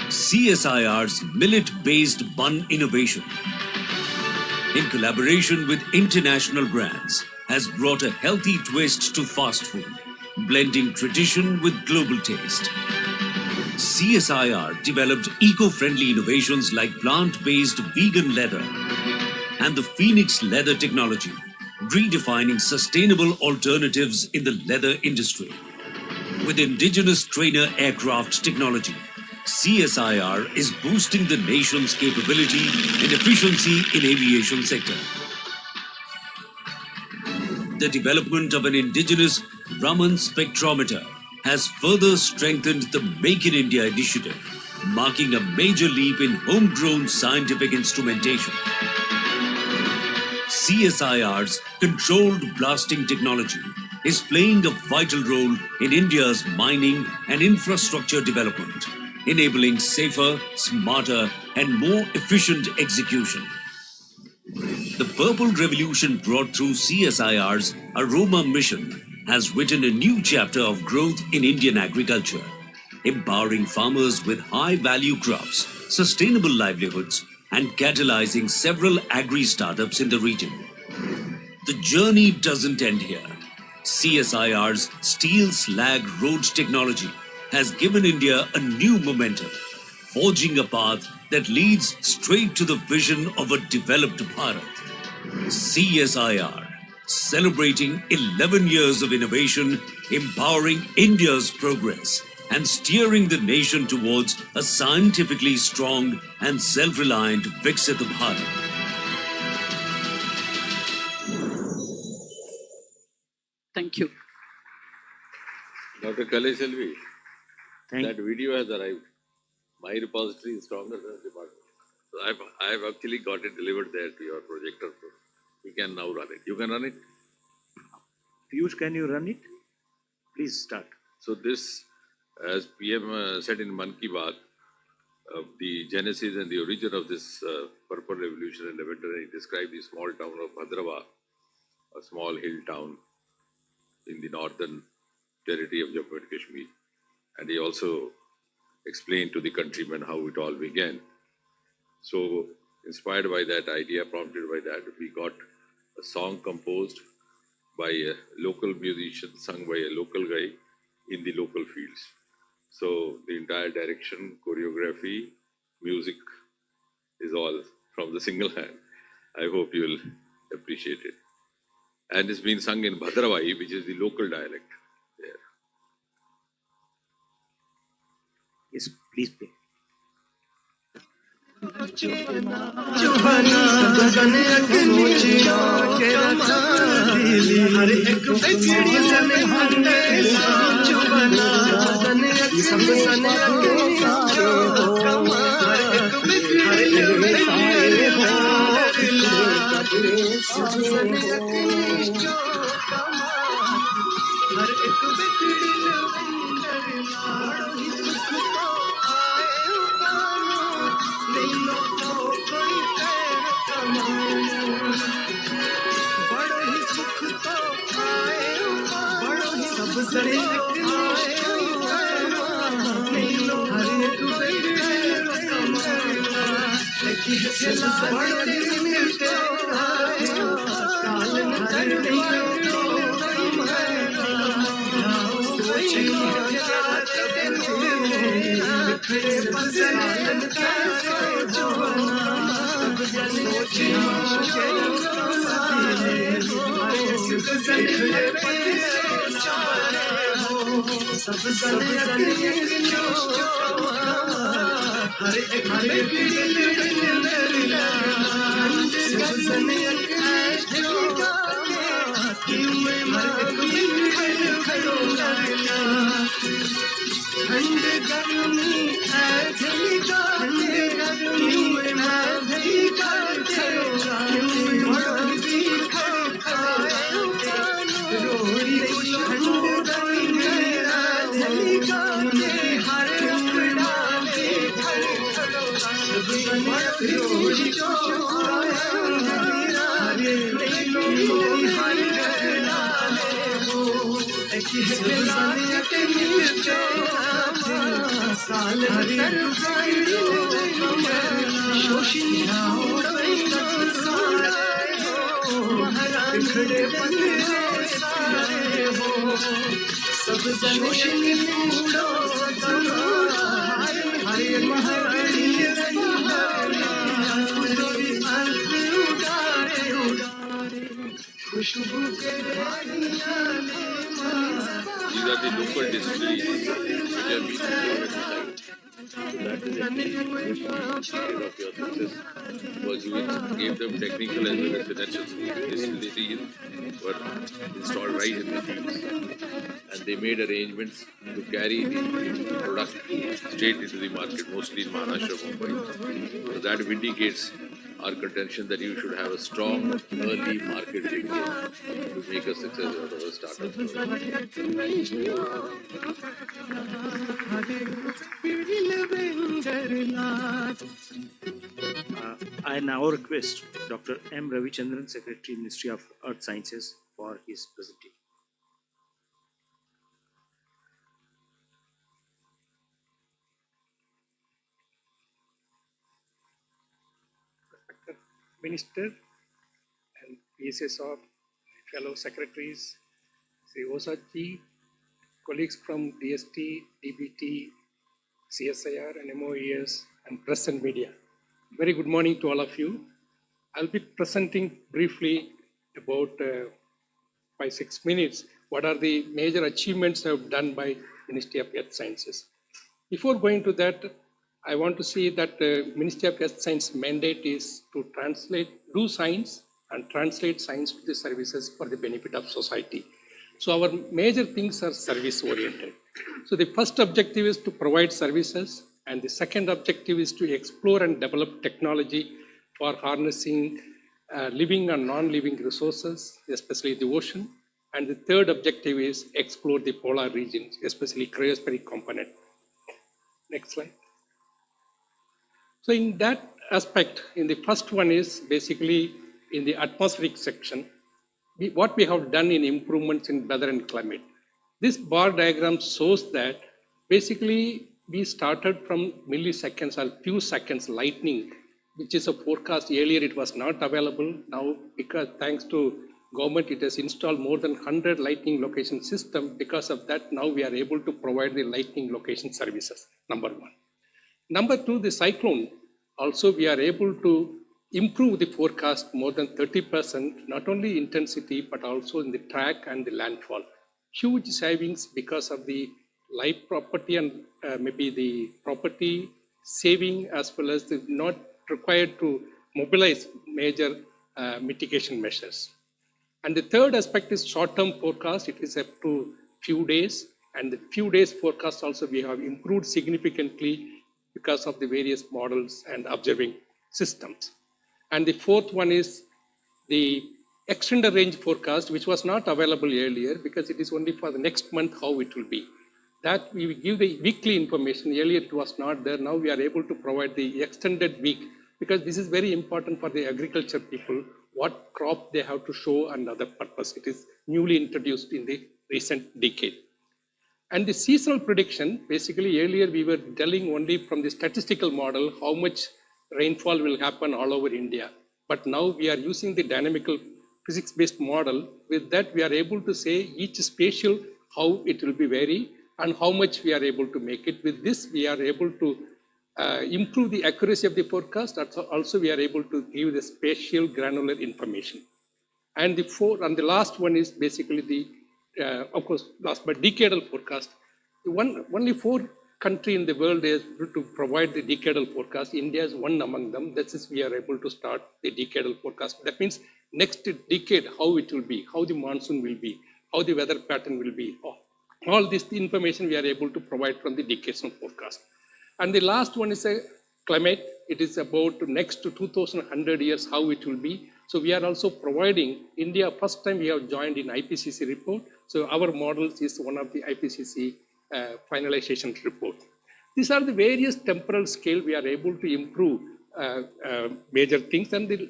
CSIR's millet-based bun innovation, in collaboration with international brands, has brought a healthy twist to fast food, blending tradition with global taste. CSIR developed eco-friendly innovations like plant-based vegan leather and the Phoenix leather technology, redefining sustainable alternatives in the leather industry. With indigenous trainer aircraft technology, CSIR is boosting the nation's capability and efficiency in aviation sector. The development of an indigenous Raman spectrometer has further strengthened the Make in India initiative, marking a major leap in homegrown scientific instrumentation. CSIR's controlled blasting technology is playing a vital role in India's mining and infrastructure development, enabling safer, smarter, and more efficient execution. The Purple Revolution brought through CSIR's Aroma mission has written a new chapter of growth in Indian agriculture, empowering farmers with high-value crops, sustainable livelihoods, and catalyzing several agri-startups in the region. The journey doesn't end here. CSIR's steel slag road technology has given India a new momentum, forging a path that leads straight to the vision of a developed Bharat. CSIR, celebrating 11 years of innovation, empowering India's progress, and steering the nation towards a scientifically strong and self-reliant Viksit Bharat. Thank you. Dr. Kaleselvi, Thank that video has arrived. My repository is stronger than the department. So I've actually got it delivered there to your projector. So you can now run it. You can run it. Piyush, can you run it? Please start. So this, as PM said in Man Ki Baat, the genesis and the origin of this Purple Revolution in Lebanon, he described the small town of Bhadrava, a small hill town in the northern territory of Jammu and Kashmir. And he also explained to the countrymen how it all began. So, inspired by that idea, prompted by that, we got a song composed by a local musician, sung by a local guy in the local fields. So, the entire direction, choreography, music is all from the single hand. I hope you will appreciate it. And it's been sung in Bhadravai, which is the local dialect there. Yes, please play. These are the local distilleries which have been that is of your success was you gave them technical as well as financial support. Distilleries were installed right in the fields and they made arrangements to carry the product straight into the market, mostly in Maharashtra, Mumbai. So that vindicates our contention that you should have a strong early market linkage to make a success out of a startup. I now request Dr. M. Ravichandran, Secretary, Ministry of Earth Sciences, for his presentation. Minister and PSS of fellow secretaries, Sri Osaji, colleagues from DST, DBT, CSIR and MOES and press and media. Very good morning to all of you. I'll be presenting briefly about 5-6 minutes what are the major achievements I've done by Ministry of Earth Sciences. Before going to that, I want to say that the Ministry of Earth Science mandate is to do science and translate science to the services for the benefit of society. So our major things are service oriented. So the first objective is to provide services, and the second objective is to explore and develop technology for harnessing living and non-living resources, especially the ocean. And the third objective is explore the polar regions, especially cryospheric component. Next slide. So in that aspect, in the first one is basically in the atmospheric section, what we have done in improvements in weather and climate. This bar diagram shows that basically we started from milliseconds or few seconds lightning, which is a forecast. Earlier it was not available. Now, because thanks to government, it has installed more than 100 lightning location system. Because of that, now we are able to provide the lightning location services, number one. Number two, the cyclone. Also, we are able to improve the forecast more than 30%, not only intensity, but also in the track and the landfall. Huge savings because of the life property and maybe the property saving, as well as the not required to mobilize major mitigation measures. And the third aspect is short-term forecast. It is up to few days, and the few days forecast also we have improved significantly because of the various models and observing systems. And the fourth one is the extended range forecast, which was not available earlier because it is only for the next month how it will be. That we will give the weekly information. Earlier it was not there. Now we are able to provide the extended week because this is very important for the agriculture people, what crop they have to show and other purpose. It is newly introduced in the recent decade. And the seasonal prediction, basically earlier we were telling only from the statistical model how much rainfall will happen all over India. But now we are using the dynamical physics-based model. With that, we are able to say each spatial, how it will be vary and how much we are able to make it. With this, we are able to improve the accuracy of the forecast. Also, we are able to give the spatial granular information. And the last one is basically the of course, last but decadal forecast. Only 4 countries in the world is to provide the decadal forecast. India is one among them. That is, we are able to start the decadal forecast. That means next decade, how it will be, how the monsoon will be, how the weather pattern will be. All this information we are able to provide from the decadal forecast. And the last one is a climate. It is about next to 2100 years, how it will be. So we are also providing India, first time we have joined in IPCC report. So our models is one of the IPCC finalization report. These are the various temporal scale we are able to improve major things. And the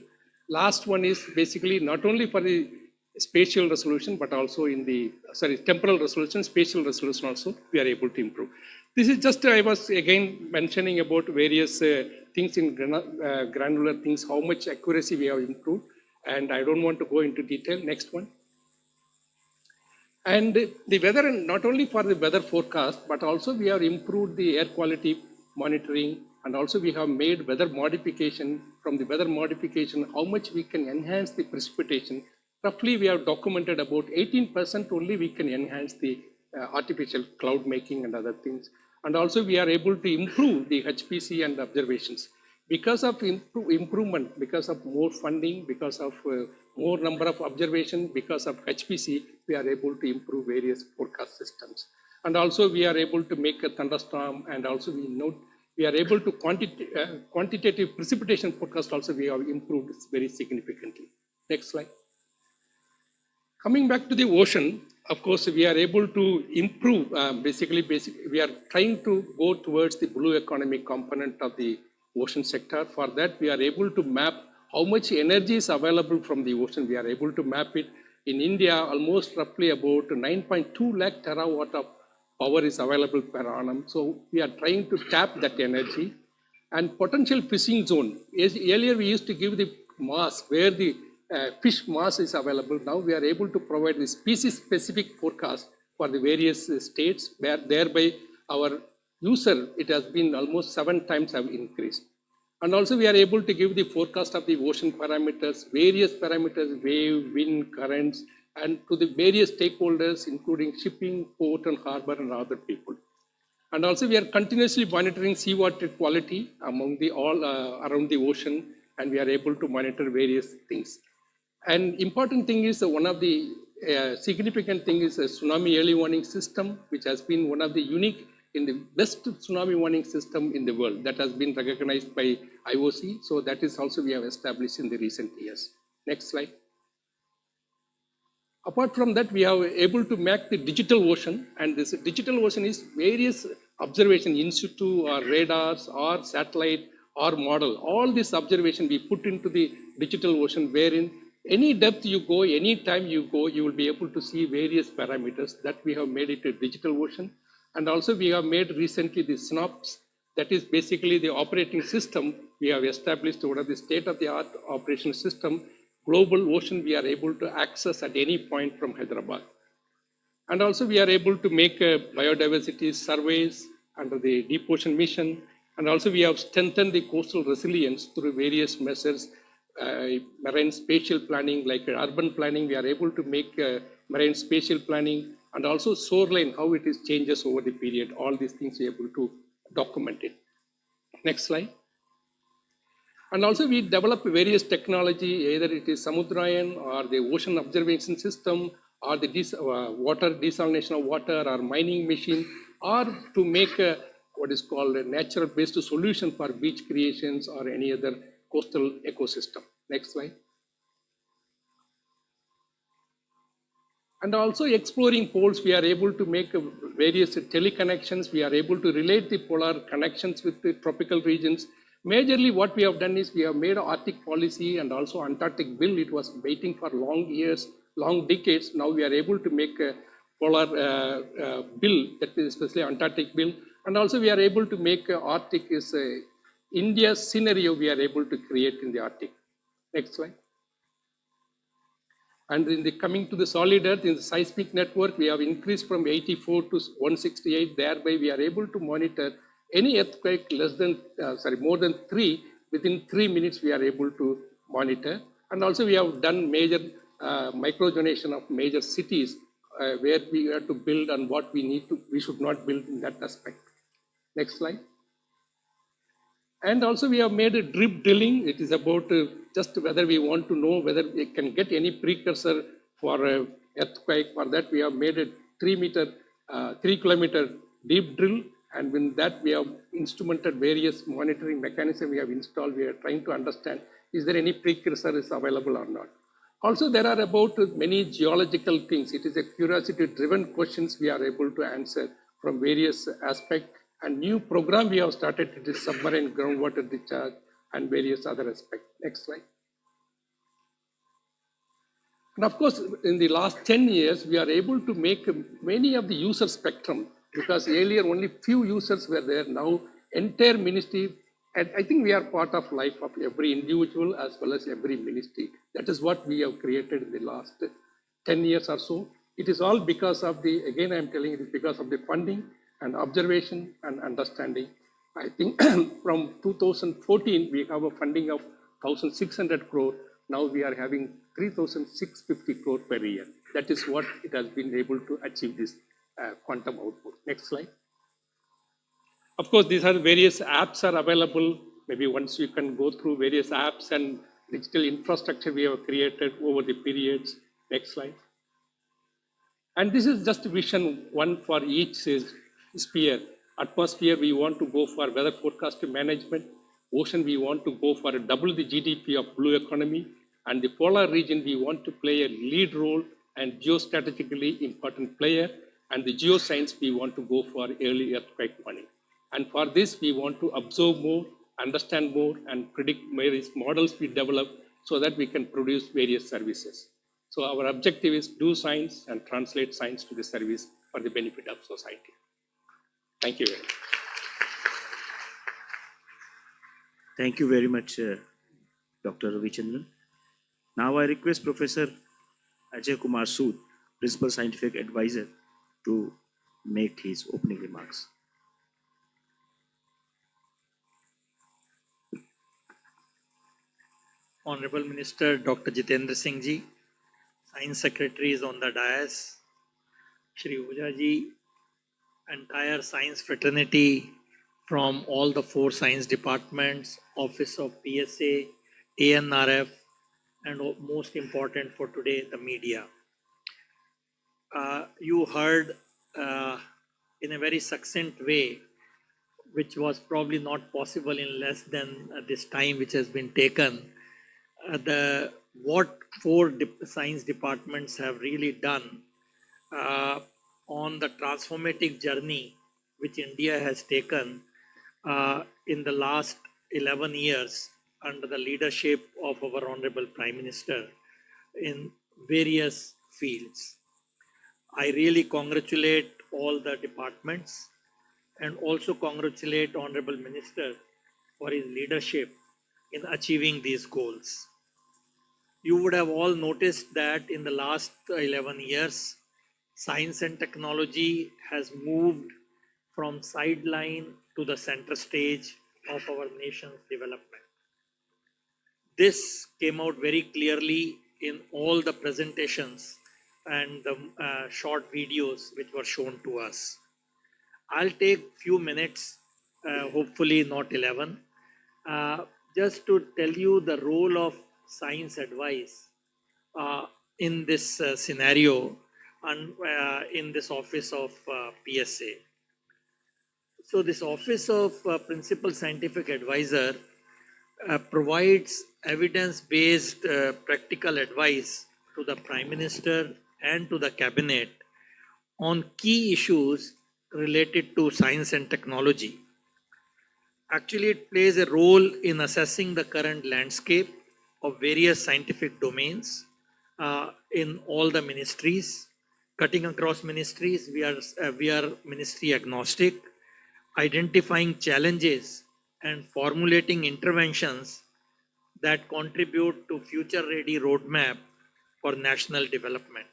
last one is basically not only for the spatial resolution, but also in the, temporal resolution, spatial resolution also, we are able to improve. This is just, I was again mentioning about various things in granular things, how much accuracy we have improved. And I don't want to go into detail. Next one. And the weather, not only for the weather forecast, but also we have improved the air quality monitoring, and also we have made weather modification. From the weather modification, how much we can enhance the precipitation. Roughly, we have documented about 18% only we can enhance the artificial cloud making and other things. And also we are able to improve the HPC and observations. Because of improvement, because of more funding, because of more number of observations, because of HPC, we are able to improve various forecast systems. And also we are able to make a thunderstorm, and also we are able to quantitative precipitation forecast also we have improved very significantly. Next slide. Coming back to the ocean, of course, we are able to improve, basically, we are trying to go towards the blue economy component of the ocean sector. For that, we are able to map how much energy is available from the ocean. We are able to map it. In India, almost roughly about 9.2 lakh terawatt of power is available per annum. So we are trying to tap that energy. And potential fishing zone. Earlier, we used to give the mass where the fish mass is available. Now we are able to provide the species-specific forecast for the various states, where thereby our user, it has been almost 7 times have increased. And also we are able to give the forecast of the ocean parameters, various parameters, wave, wind, currents, and to the various stakeholders, including shipping, port and harbor and other people. And also we are continuously monitoring seawater quality among the all around the ocean, and we are able to monitor various things. And important thing is one of the significant thing is a tsunami early warning system, which has been one of the unique in the best tsunami warning system in the world that has been recognized by IOC. So that is also we have established in the recent years. Next slide. Apart from that, we are able to map the digital ocean, and this digital ocean is various observation in situ or radars or satellite or model. All this observation we put into the digital ocean, wherein any depth you go, any time you go, you will be able to see various parameters that we have made it a digital ocean. And also we have made recently the SNOPS, that is basically the operating system. We have established one of the state-of-the-art operation system. Global ocean we are able to access at any point from Hyderabad. And also we are able to make biodiversity surveys under the Deep Ocean Mission. And also we have strengthened the coastal resilience through various measures, marine spatial planning, like urban planning. We are able to make marine spatial planning, and also shoreline, how it is changes over the period. All these things we are able to document it. Next slide. And also we develop various technology, either it is Samudrayan or the ocean observation system or the water desalination of water or mining machine, or to make what is called a natural based solution for beach creations or any other coastal ecosystem. Next slide. And also exploring poles, we are able to make various teleconnections. We are able to relate the polar connections with the tropical regions. Majorly what we have done is we have made an Arctic policy and also Antarctic bill. It was waiting for long years, long decades. Now we are able to make a polar bill, that is especially Antarctic bill. And also we are able to make Arctic is India's scenario we are able to create in the Arctic. Next slide. And in the coming to the solid earth, in the seismic network, we have increased from 84 to 168. Thereby we are able to monitor any earthquake less than, more than 3, within 3 minutes we are able to monitor. And also we have done major microjonation of major cities where we have to build and what we should not build in that aspect. Next slide. And also we have made a drip drilling. It is about just whether we want to know whether we can get any precursor for earthquake. For that we have made a 3 kilometer deep drill. And with that we have instrumented various monitoring mechanisms we have installed. We are trying to understand, is there any precursor is available or not. Also there are about many geological things. It is a curiosity driven questions we are able to answer from various aspects. And new program we have started, it is submarine groundwater discharge and various other aspects. Next slide. And of course, in the last 10 years, we are able to make many of the user spectrum, because earlier only few users were there. Now entire ministry, and I think we are part of life of every individual as well as every ministry. That is what we have created in the last 10 years or so. It is all because of the, again I am telling it is because of the funding and observation and understanding. I think from 2014, we have a funding of 1,600 crore. Now we are having 3,650 crore per year. That is what it has been able to achieve this quantum output. Next slide. Of course, these are various apps are available. Maybe once you can go through various apps and digital infrastructure we have created over the periods. Next slide. And this is just vision one for each sphere. Atmosphere, we want to go for weather forecast management. Ocean, we want to go for double the GDP of blue economy. And the polar region, we want to play a lead role and geostrategically important player. And the geoscience, we want to go for early earthquake warning. And for this, we want to observe more, understand more, and predict various models we develop so that we can produce various services. So our objective is do science and translate science to the service for the benefit of society. Thank you very much. Thank you very much, Dr. Ravichandran. Now I request Professor Ajay Kumar Sood, Principal Scientific Advisor, to make his opening remarks. Honorable Minister Dr. Jitendra Singh Ji, Science Secretary is on the dais, Shri Oja Ji, entire science fraternity from all the 4 science departments, Office of PSA, ANRF, and most important for today, the media. You heard in a very succinct way, which was probably not possible in less than this time which has been taken, what 4 science departments have really done on the transformative journey which India has taken in the last 11 years under the leadership of our Honorable Prime Minister in various fields. I really congratulate all the departments and also congratulate Honorable Minister for his leadership in achieving these goals. You would have all noticed that in the last 11 years, science and technology has moved from sideline to the center stage of our nation's development. This came out very clearly in all the presentations and the short videos which were shown to us. I'll take few minutes, hopefully not 11, just to tell you the role of science advice in this scenario and in this office of PSA. So this office of Principal Scientific Advisor provides evidence-based practical advice to the Prime Minister and to the Cabinet on key issues related to science and technology. Actually, it plays a role in assessing the current landscape of various scientific domains in all the ministries. Cutting across ministries, we are ministry agnostic, identifying challenges and formulating interventions that contribute to future-ready roadmap for national development.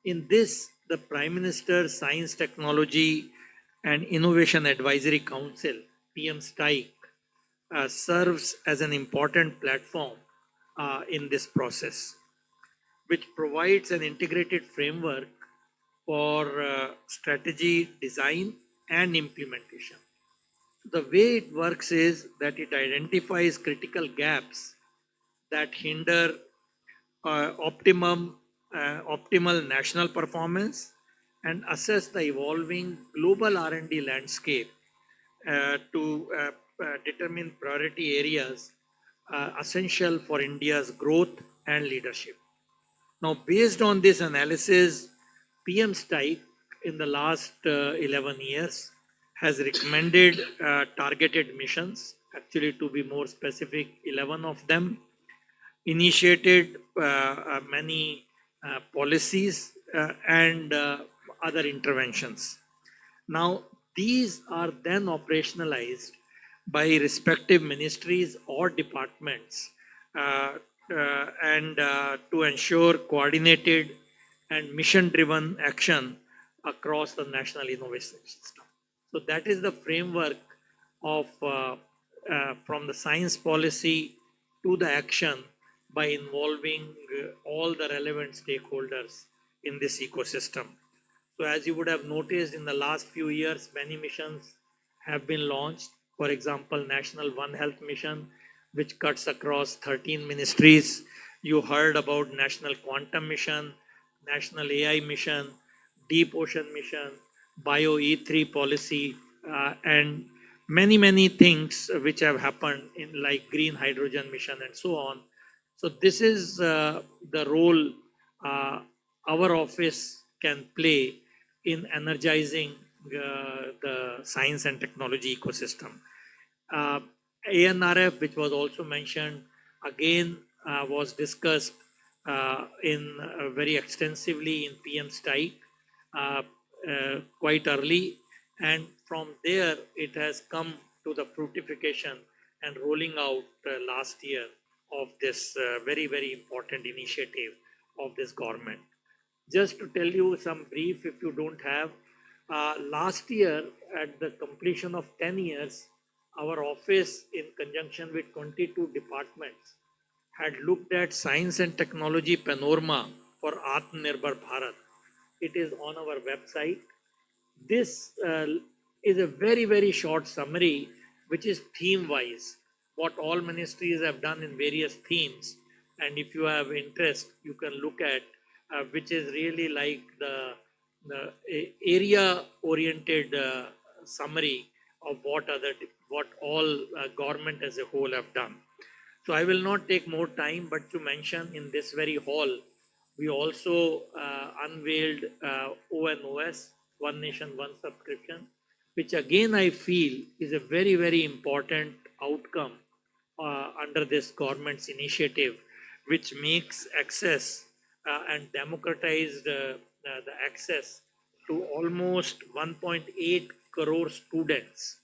In this, the Prime Minister's Science, Technology and Innovation Advisory Council, PM STIC, serves as an important platform in this process, which provides an integrated framework for strategy, design, and implementation. The way it works is that it identifies critical gaps that hinder optimal national performance and assess the evolving global R&D landscape to determine priority areas essential for India's growth and leadership. Now, based on this analysis, PM STIC in the last 11 years has recommended targeted missions, actually to be more specific, 11 of them, initiated many policies and other interventions. Now, these are then operationalized by respective ministries or departments and to ensure coordinated and mission-driven action across the national innovation system. So that is the framework of from the science policy to the action by involving all the relevant stakeholders in this ecosystem. So as you would have noticed in the last few years, many missions have been launched. For example, National One Health Mission, which cuts across 13 ministries. You heard about National Quantum Mission, National AI Mission, Deep Ocean Mission, Bio E3 policy and many things which have happened in like green hydrogen mission and so on. So this is the role our office can play in energizing the science and technology ecosystem. Uh, ANRF, which was also mentioned, again was discussed in very extensively in PM STIKE quite early, and from there it has come to the fructification and rolling out last year of this very important initiative of this government. Just to tell you some brief, if you don't have, last year at the completion of 10 years, our office in conjunction with 22 departments had looked at science and technology panorama for Atmanirbhar Bharat. It is on our website. This is a very short summary, which is theme wise, what all ministries have done in various themes. And if you have interest, you can look at which is really like the area oriented summary of what all government as a whole have done. So I will not take more time, but to mention in this very hall, we also unveiled ONOS, One Nation, One Subscription, which again I feel is a very important outcome under this government's initiative, which makes access and democratized the access to almost 1.8 crore students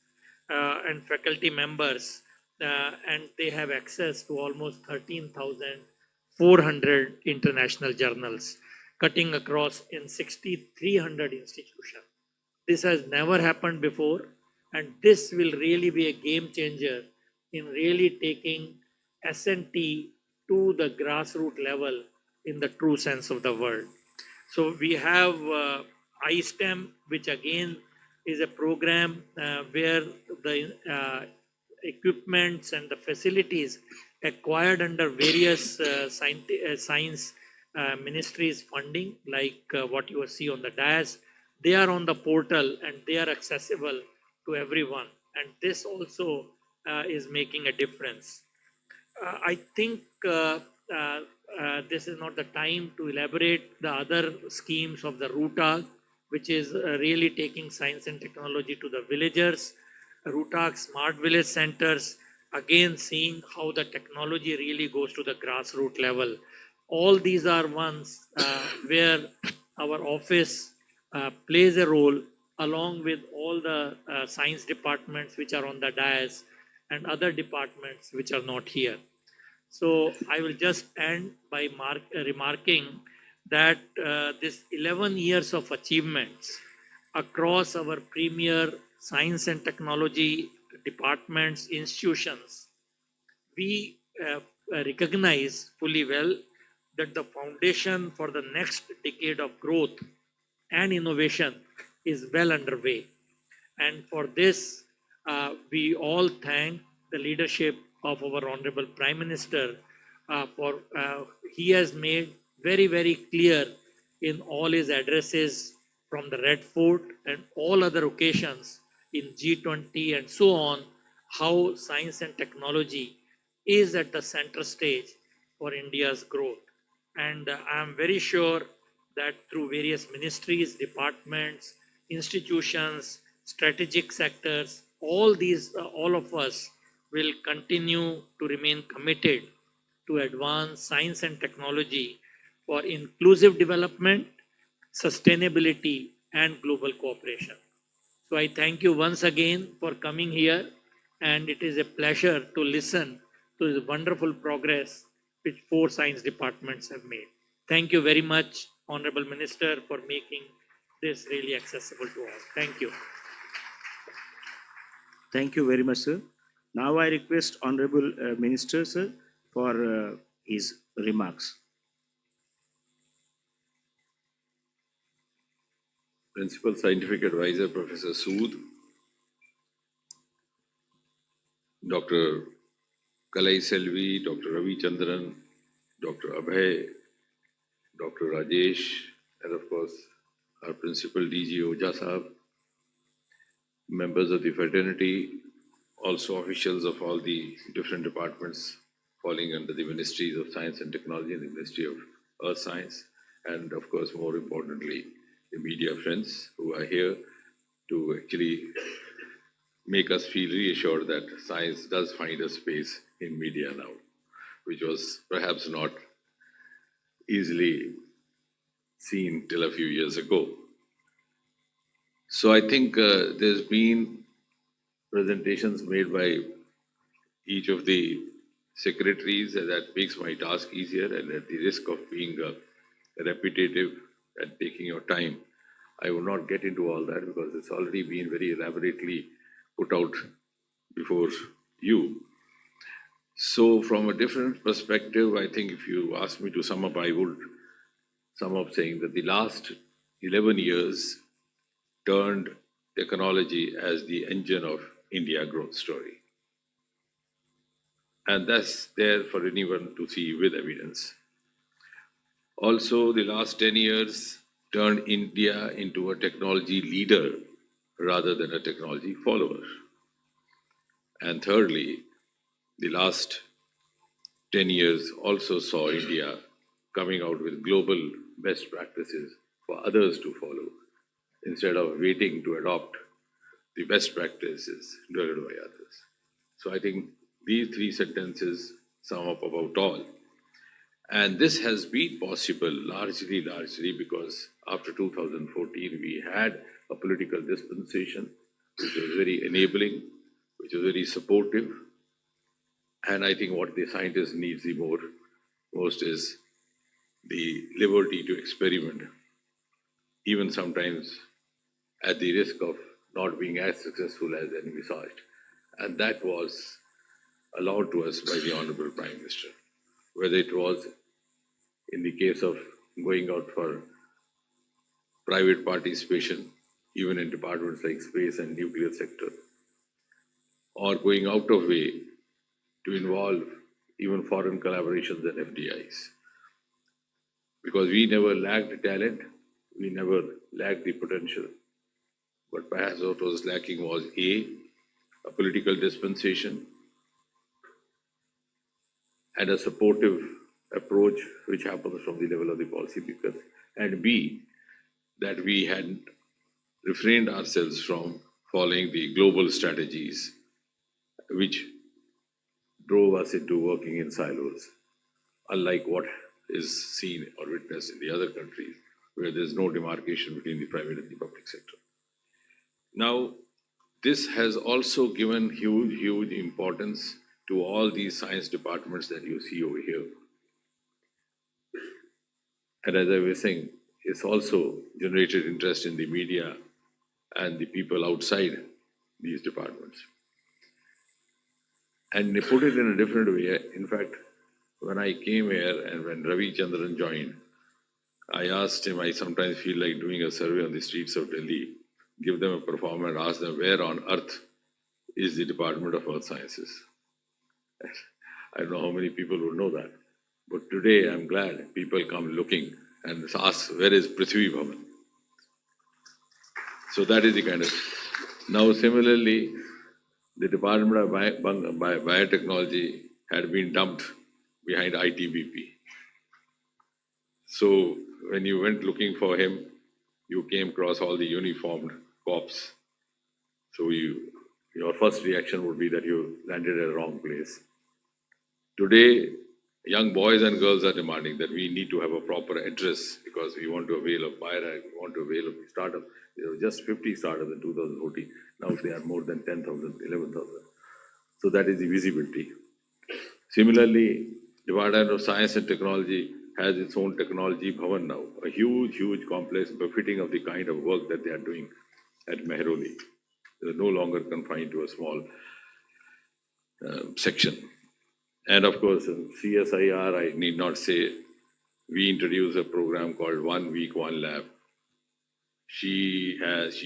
and faculty members, and they have access to almost 13,400 international journals, cutting across in 6,300 institutions. This has never happened before, and this will really be a game changer in really taking S&T to the grassroots level in the true sense of the word. So we have iSTEM, which again is a program where the equipments and the facilities acquired under various science ministries funding, like what you see on the dais, they are on the portal and they are accessible to everyone. And this also is making a difference. I think this is not the time to elaborate the other schemes of the RUTAG, which is really taking science and technology to the villagers. RUTAG Smart Village Centers, again seeing how the technology really goes to the grassroots level. All these are ones where our office plays a role along with all the science departments which are on the dais and other departments which are not here. So I will just end by remarking that this 11 years of achievements across our premier science and technology departments, institutions, we recognize fully well that the foundation for the next decade of growth and innovation is well underway. And for this, we all thank the leadership of our Honorable Prime Minister for he has made very clear in all his addresses from the Red Fort and all other occasions in G20 and so on, how science and technology is at the center stage for India's growth. And I am very sure that through various ministries, departments, institutions, strategic sectors, all of us will continue to remain committed to advance science and technology for inclusive development, sustainability, and global cooperation. So I thank you once again for coming here, and it is a pleasure to listen to the wonderful progress which 4 science departments have made. Thank you very much, Honorable Minister, for making this really accessible to all. Thank you. Thank you very much, sir. Now I request Honorable Minister, sir, for his remarks. Principal Scientific Advisor, Professor Sood, Dr. Kalai Selvi, Dr. Ravi Chandran, Dr. Abhay, Dr. Rajesh, and of course, our Principal DG Oja Sahab, members of the fraternity, also officials of all the different departments falling under the Ministries of Science and Technology and the Ministry of Earth Science, and of course, more importantly, the media friends who are here to actually make us feel reassured that science does find a space in media now, which was perhaps not easily seen till a few years ago. So I think there's been presentations made by each of the secretaries, and that makes my task easier, and at the risk of being repetitive and taking your time, I will not get into all that because it's already been very elaborately put out before you. So from a different perspective, I think if you ask me to sum up, I would sum up saying that the last 11 years turned technology as the engine of India growth story. And that's there for anyone to see with evidence. Also, the last 10 years turned India into a technology leader rather than a technology follower. And thirdly, the last 10 years also saw India coming out with global best practices for others to follow, instead of waiting to adopt the best practices developed by others. So I think these three sentences sum up about all. And this has been possible largely because after 2014, we had a political dispensation which was very enabling, which was very supportive. And I think what the scientist needs the most is the liberty to experiment, even sometimes at the risk of not being as successful as envisaged. And that was allowed to us by the Honorable Prime Minister, whether it was in the case of going out for private participation, even in departments like space and nuclear sector, or going out of way to involve even foreign collaborations and FDIs. Because we never lacked talent, we never lacked the potential. But perhaps what was lacking was a political dispensation and a supportive approach which happens from the level of the policymakers, and B, that we had refrained ourselves from following the global strategies which drove us into working in silos, unlike what is seen or witnessed in the other countries where there's no demarcation between the private and the public sector. Now, this has also given huge importance to all these science departments that you see over here. And as I was saying, it's also generated interest in the media and the people outside these departments. And they put it in a different way. In fact, when I came here and when Ravi Chandran joined, I asked him, I sometimes feel like doing a survey on the streets of Delhi, give them a performer and ask them where on earth is the Department of Earth Sciences. I don't know how many people would know that. But today I'm glad people come looking and ask, where is Prithvi Bhavan? So that is the kind of... Now similarly, the Department of Biotechnology had been dumped behind ITBP. So when you went looking for him, you came across all the uniformed cops. So your first reaction would be that you landed at the wrong place. Today, young boys and girls are demanding that we need to have a proper address because we want to avail of BIRAC, we want to avail of the startup. There were just 50 startups in 2014. Now they are more than 10,000, 11,000. So that is the visibility. Similarly, Department of Science and Technology has its own technology bhavan now, a huge complex befitting of the kind of work that they are doing at Mehrauli. They are no longer confined to a small section. And of course, CSIR, I need not say, we introduced a program called 1 Week, 1 Lab. She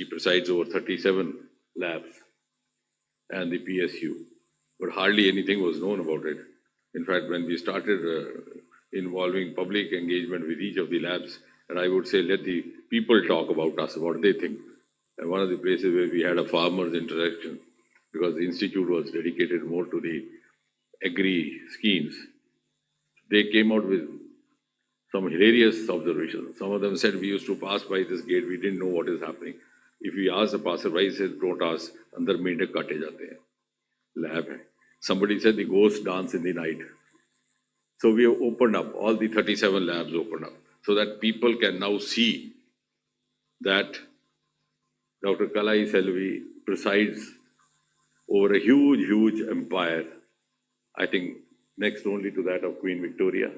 presides over 37 labs and the PSU, but hardly anything was known about it. In fact, when we started involving public engagement with each of the labs, and I would say, let the people talk about us, what they think. and one of the places where we had a farmers interaction, because the institute was dedicated more to the agri schemes. They came out with some hilarious observations. Some of them said, we used to pass by this gate, we didn't know what is happening. If we ask the passerby, he said, don't ask, andar mende kaate jate hain. Lab hai. Somebody said the ghosts dance in the night. So we have opened up, all the 37 labs opened up, so that people can now see that Dr. Kalai Selvi presides over a huge, huge empire, I think next only to that of Queen Victoria.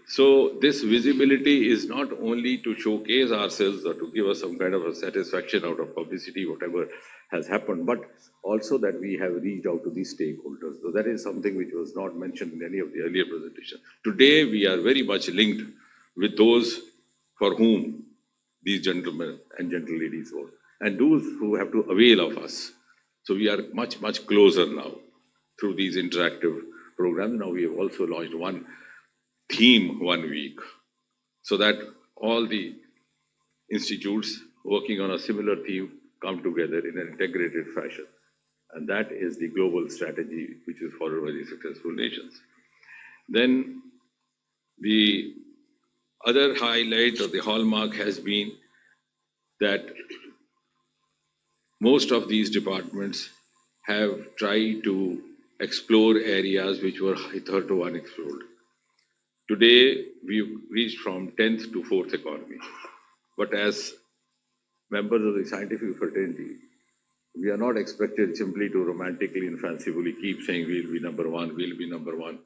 So this visibility is not only to showcase ourselves or to give us some kind of a satisfaction out of publicity, whatever has happened, but also that we have reached out to the stakeholders. So that is something which was not mentioned in any of the earlier presentations. Today, we are very much linked with those for whom these gentlemen and gentle ladies vote, and those who have to avail of us. So we are much, much closer now through these interactive programs. Now we have also launched one theme 1 week, so that all the institutes working on a similar theme come together in an integrated fashion. And that is the global strategy which is followed by the successful nations. Then the other highlight or the hallmark has been that most of these departments have tried to explore areas which were hitherto unexplored. Today, we've reached from 10th to 4th economy. But as members of the scientific fraternity, we are not expected simply to romantically and fancifully keep saying we'll be number one, we'll be number one.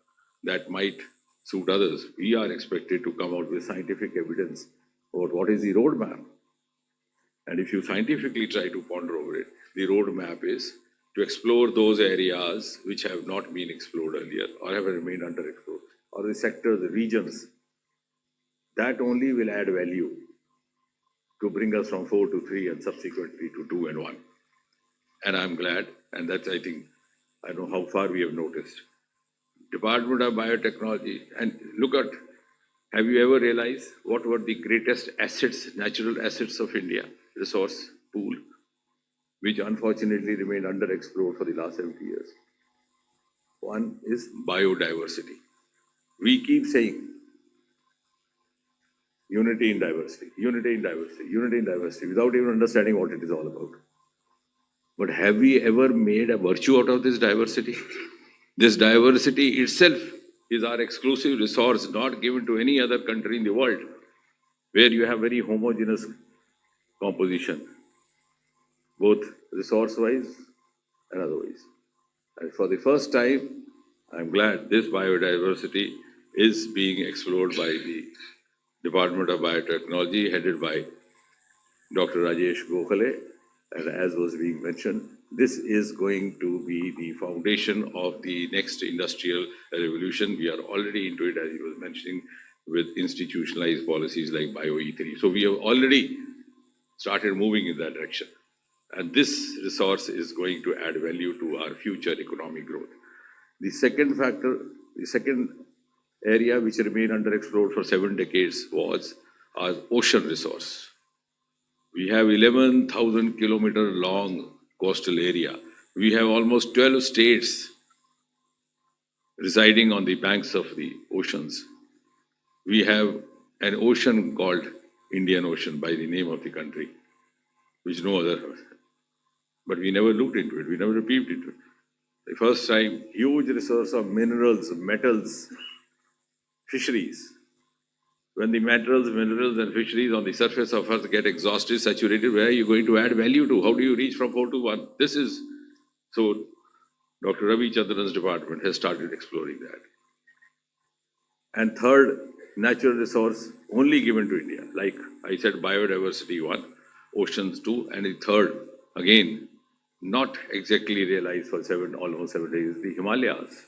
That might suit others. We are expected to come out with scientific evidence about what is the roadmap. And if you scientifically try to ponder over it, the roadmap is to explore those areas which have not been explored earlier or have remained underexplored, or the sectors, the regions. That only will add value to bring us from 4 to 3 and subsequently to 2 and 1. And I'm glad, and that's, I think, I know how far we have noticed. Department of Biotechnology, and look at, have you ever realized what were the greatest assets, natural assets of India, resource pool, which unfortunately remained underexplored for the last 70 years? One is biodiversity. We keep saying unity in diversity, unity in diversity, unity in diversity, without even understanding what it is all about. But have we ever made a virtue out of this diversity? This diversity itself is our exclusive resource, not given to any other country in the world, where you have very homogeneous composition, both resource-wise and otherwise. And for the first time, I'm glad this biodiversity is being explored by the Department of Biotechnology, headed by Dr. Rajesh Gokhale. And as was being mentioned, this is going to be the foundation of the next industrial revolution. We are already into it, as he was mentioning, with institutionalized policies like BioE3. So we have already started moving in that direction. And this resource is going to add value to our future economic growth. The second factor, the second area which remained underexplored for 7 decades was our ocean resource. We have 11,000 kilometer long coastal area. We have almost 12 states residing on the banks of the oceans. We have an ocean called Indian Ocean by the name of the country, which no other has. But we never looked into it, we never peeped into it. The first time, huge resource of minerals, metals, fisheries. When the minerals and fisheries on the surface of Earth get exhausted, saturated, where are you going to add value to? How do you reach from 4 to 1? This is, so Dr. Ravi Chandran's department has started exploring that. And third, natural resource only given to India. Like I said, biodiversity 1, oceans 2, and the third, again, not exactly realized for almost 7 days, the Himalayas.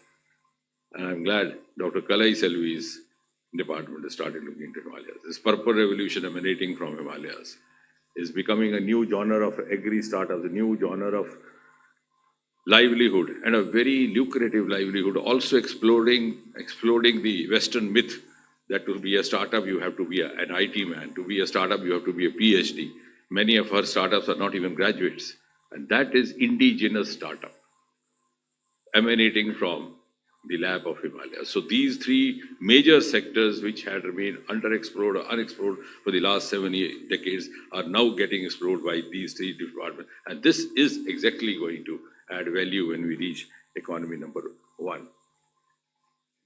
And I'm glad Dr. Kalai Selvi's department has started looking into Himalayas. This purple revolution emanating from Himalayas is becoming a new genre of agri-startups, a new genre of livelihood, and a very lucrative livelihood, also exploding the Western myth that to be a startup you have to be an IT man, to be a startup you have to be a PhD. Many of our startups are not even graduates. And that is indigenous startup emanating from the lab of Himalaya. So these three major sectors which had remained underexplored or unexplored for the last 7 decades are now getting explored by these three departments. And this is exactly going to add value when we reach economy number 1.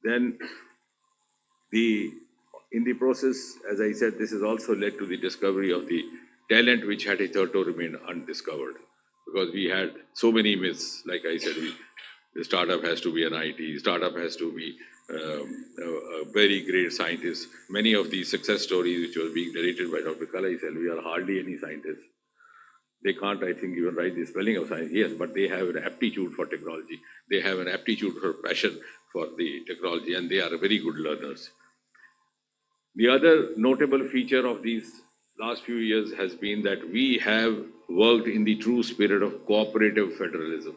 Then in the process, as I said, this has also led to the discovery of the talent which had hitherto remained undiscovered. Because we had so many myths, like I said, the startup has to be an IT, startup has to be a very great scientist. Many of these success stories which were being narrated by Dr. Kalai we are hardly any scientists. They can't, I think, even write the spelling of science, yes, but they have an aptitude for technology. They have an aptitude for passion for the technology, and they are very good learners. The other notable feature of these last few years has been that we have worked in the true spirit of cooperative federalism,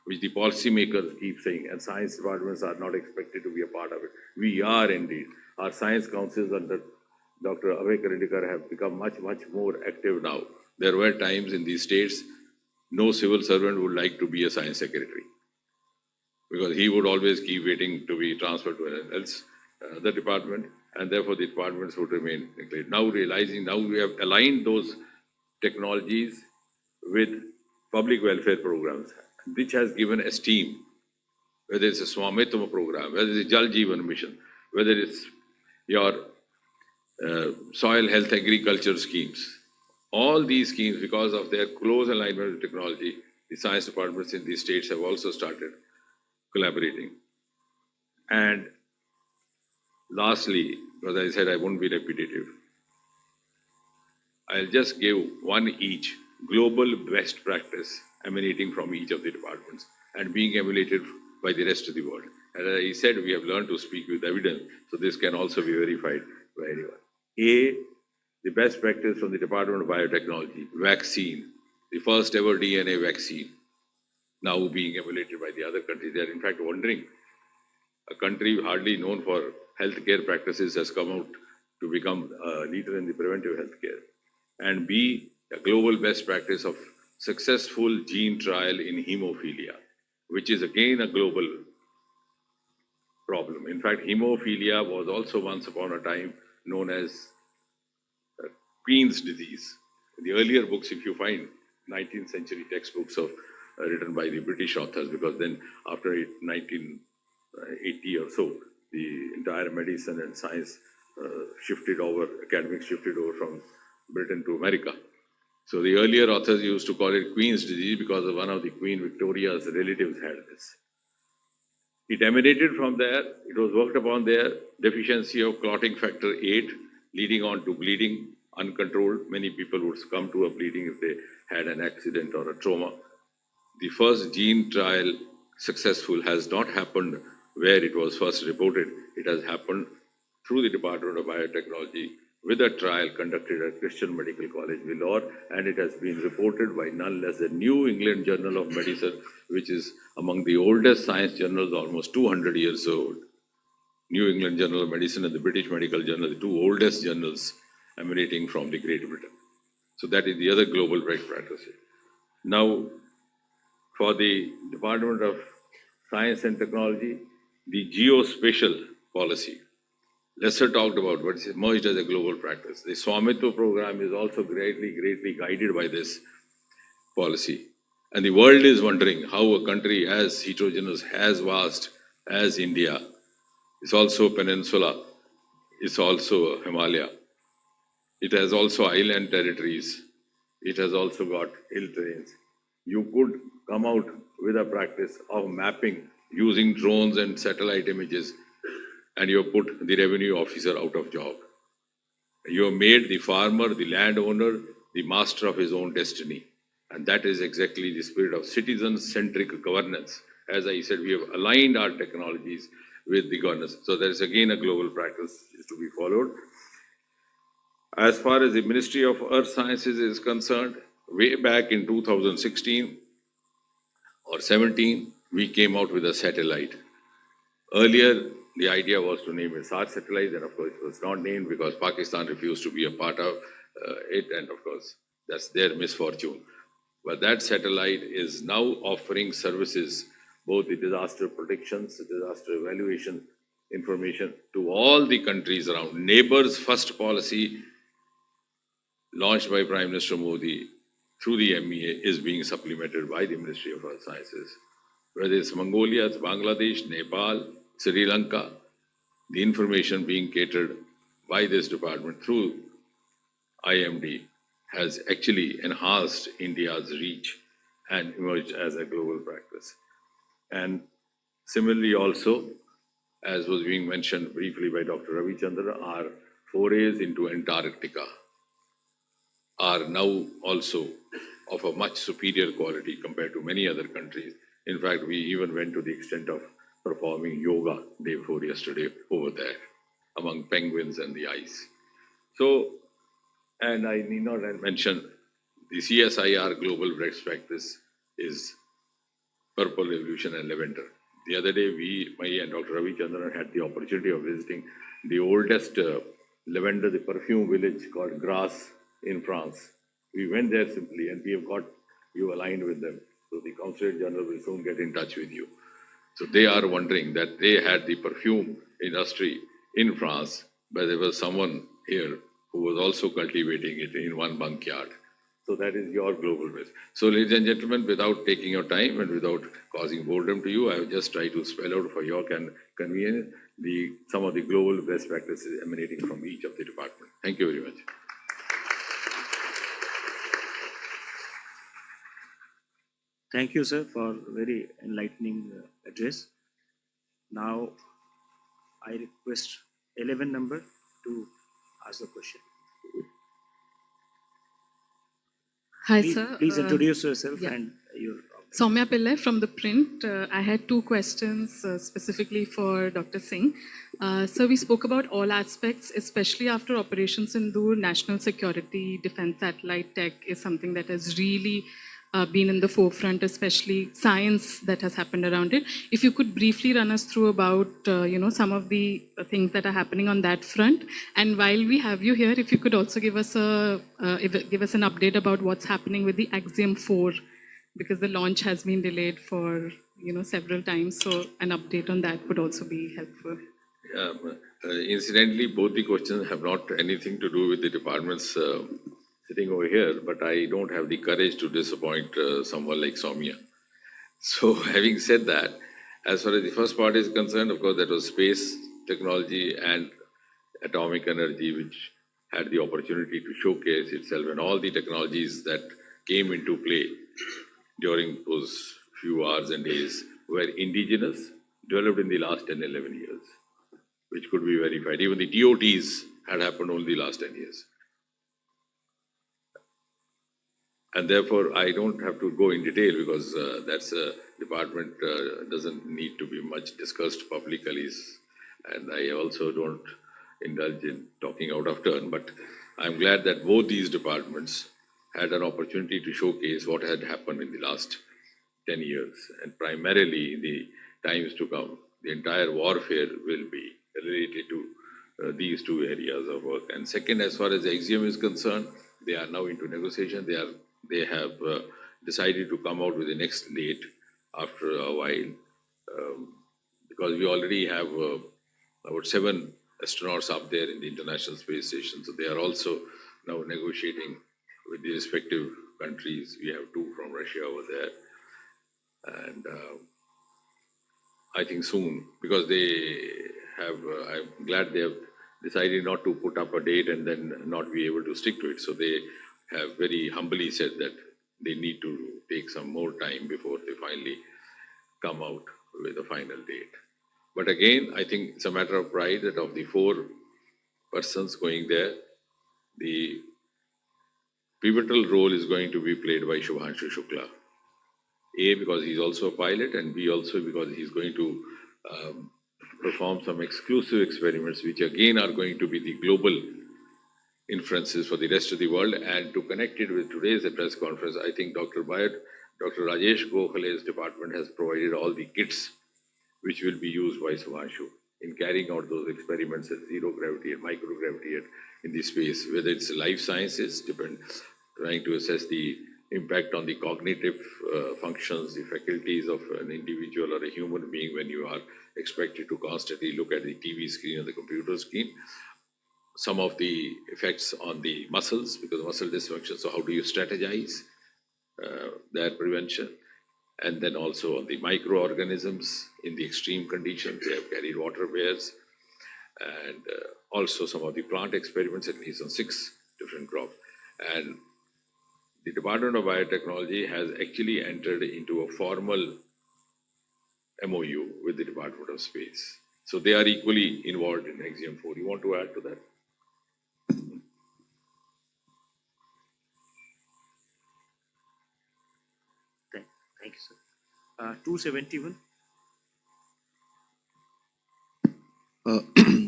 which the policymakers keep saying, and science departments are not expected to be a part of it. We are indeed. Our science councils under Dr. Abhay Karindikar have become much, much more active now. There were times in these states, no civil servant would like to be a science secretary, because he would always keep waiting to be transferred to the department, and therefore the departments would remain neglected. Now realizing, now we have aligned those technologies with public welfare programs, which has given esteem, whether it's a Swamitva program, whether it's a Jal Jeevan mission, whether it's your soil health agriculture schemes. All these schemes, because of their close alignment with technology, the science departments in these states have also started collaborating. And lastly, as I said, I won't be repetitive. I'll just give one each global best practice emanating from each of the departments and being emulated by the rest of the world. And as I said, we have learned to speak with evidence, so this can also be verified by anyone. The best practice from the Department of Biotechnology, vaccine, the first ever DNA vaccine, now being emulated by the other countries. They are in fact wondering, a country hardly known for healthcare practices has come out to become a leader in the preventive healthcare. And B, a global best practice of successful gene trial in hemophilia, which is again a global problem. In fact, hemophilia was also once upon a time known as Queen's disease. In the earlier books, if you find 19th century textbooks written by the British authors, because then after 1980 or so, the entire medicine and science academics shifted over from Britain to America. So the earlier authors used to call it Queen's disease because of one of the Queen Victoria's relatives had this. It emanated from there, it was worked upon there, deficiency of clotting factor 8, leading on to bleeding, uncontrolled. Many people would succumb to a bleeding if they had an accident or a trauma. The first gene trial successful has not happened where it was first reported. It has happened through the Department of Biotechnology with a trial conducted at Christian Medical College, Vellore, and it has been reported by none less than New England Journal of Medicine, which is among the oldest science journals, almost 200 years old. New England Journal of Medicine and the British Medical Journal, the two oldest journals emanating from the Great Britain. So that is the other global best practice. Now, for the Department of Science and Technology, the geospatial policy, lesser talked about, but it's emerged as a global practice. The Swamitva program is also greatly guided by this policy. And the world is wondering how a country as heterogeneous, as vast as India, is also a peninsula, it's also a Himalaya. It has also island territories. It has also got hill terrains. You could come out with a practice of mapping using drones and satellite images, and you have put the revenue officer out of job. You have made the farmer, the landowner, the master of his own destiny. And that is exactly the spirit of citizen-centric governance. As I said, we have aligned our technologies with the governance. So there is again a global practice is to be followed. As far as the Ministry of Earth Sciences is concerned, way back in 2016 or 17, we came out with a satellite. Earlier, the idea was to name it SAR satellite, and of course it was not named because Pakistan refused to be a part of it, and of course That's their misfortune. But that satellite is now offering services, both the disaster predictions, disaster evaluation information to all the countries around. Neighbors First policy launched by Prime Minister Modi through the MEA is being supplemented by the Ministry of Earth Sciences. Whether it's Mongolia, it's Bangladesh, Nepal, Sri Lanka, the information being catered by this department through IMD has actually enhanced India's reach and emerged as a global practice. And similarly also, as was being mentioned briefly by Dr. Ravi Chandra, our forays into Antarctica are now also of a much superior quality compared to many other countries. In fact, we even went to the extent of performing yoga day before yesterday over there among penguins and the ice. So, and I need not mention the CSIR global best practice is purple revolution and lavender. The other day, me and Dr. Ravi Chandran had the opportunity of visiting the oldest lavender, the perfume village called Grasse in France. We went there simply and we have got you aligned with them. So the Consulate General will soon get in touch with you. So they are wondering that they had the perfume industry in France, but there was someone here who was also cultivating it in one backyard. So that is your global best. So ladies and gentlemen, without taking your time and without causing boredom to you, I will just try to spell out for your convenience some of the global best practices emanating from each of the departments. Thank you very much. Thank you, sir, for very enlightening address. Now, I request 11 number to ask the question. Hi, Please, sir. please introduce yourself yeah. and your. Soumya Pillai from The Print. I had two questions specifically for Dr. Singh. So we spoke about all aspects, especially after Operation Sindoor, national security, defense satellite tech is something that has really been in the forefront, especially science that has happened around it. If you could briefly run us through about some of the things that are happening on that front, and while we have you here, if you could also give us an update about what's happening with the Axiom 4, because the launch has been delayed for several times. So an update on that would also be helpful. Incidentally, both the questions have not anything to do with the departments sitting over here, but I don't have the courage to disappoint someone like Soumya. So having said that, as far as the first part is concerned, of course, that was space technology and atomic energy, which had the opportunity to showcase itself, and all the technologies that came into play during those few hours and days were indigenous, developed in the last 10, 11 years, which could be verified. Even the DOTs had happened only the last 10 years. And therefore, I don't have to go in detail because that's a department doesn't need to be much discussed publicly. And I also don't indulge in talking out of turn, but I'm glad that both these departments had an opportunity to showcase what had happened in the last 10 years. And primarily in the times to come, the entire warfare will be related to these two areas of work. And second, as far as Axiom is concerned, they are now into negotiation. They have decided to come out with the next date after a while, because we already have about 7 astronauts up there in the International Space Station. So they are also now negotiating with the respective countries. We have 2 from Russia over there. And I think soon, because they have, I'm glad they have decided not to put up a date and then not be able to stick to it. So they have very humbly said that they need to take some more time before they finally come out with a final date. But again, I think it's a matter of pride that of the 4 persons going there, the pivotal role is going to be played by Shubhanshu Shukla. A, because he's also a pilot, and B, also because he's going to perform some exclusive experiments, which again are going to be the global inferences for the rest of the world. And to connect it with today's press conference, I think Dr. Rajesh Gokhale's department has provided all the kits which will be used by Shubhanshu in carrying out those experiments at zero gravity and microgravity in the space, whether it's life sciences, trying to assess the impact on the cognitive functions, the faculties of an individual or a human being when you are expected to constantly look at the TV screen or the computer screen. Some of the effects on the muscles, because muscle dysfunction, so how do you strategize their prevention? And then also on the microorganisms in the extreme conditions, they have carried water bears, and also some of the plant experiments, at least on 6 different crops. And the Department of Biotechnology has actually entered into a formal MOU with the Department of Space. So they are equally involved in Axiom 4. You want to add to that? Thank you, sir. 271.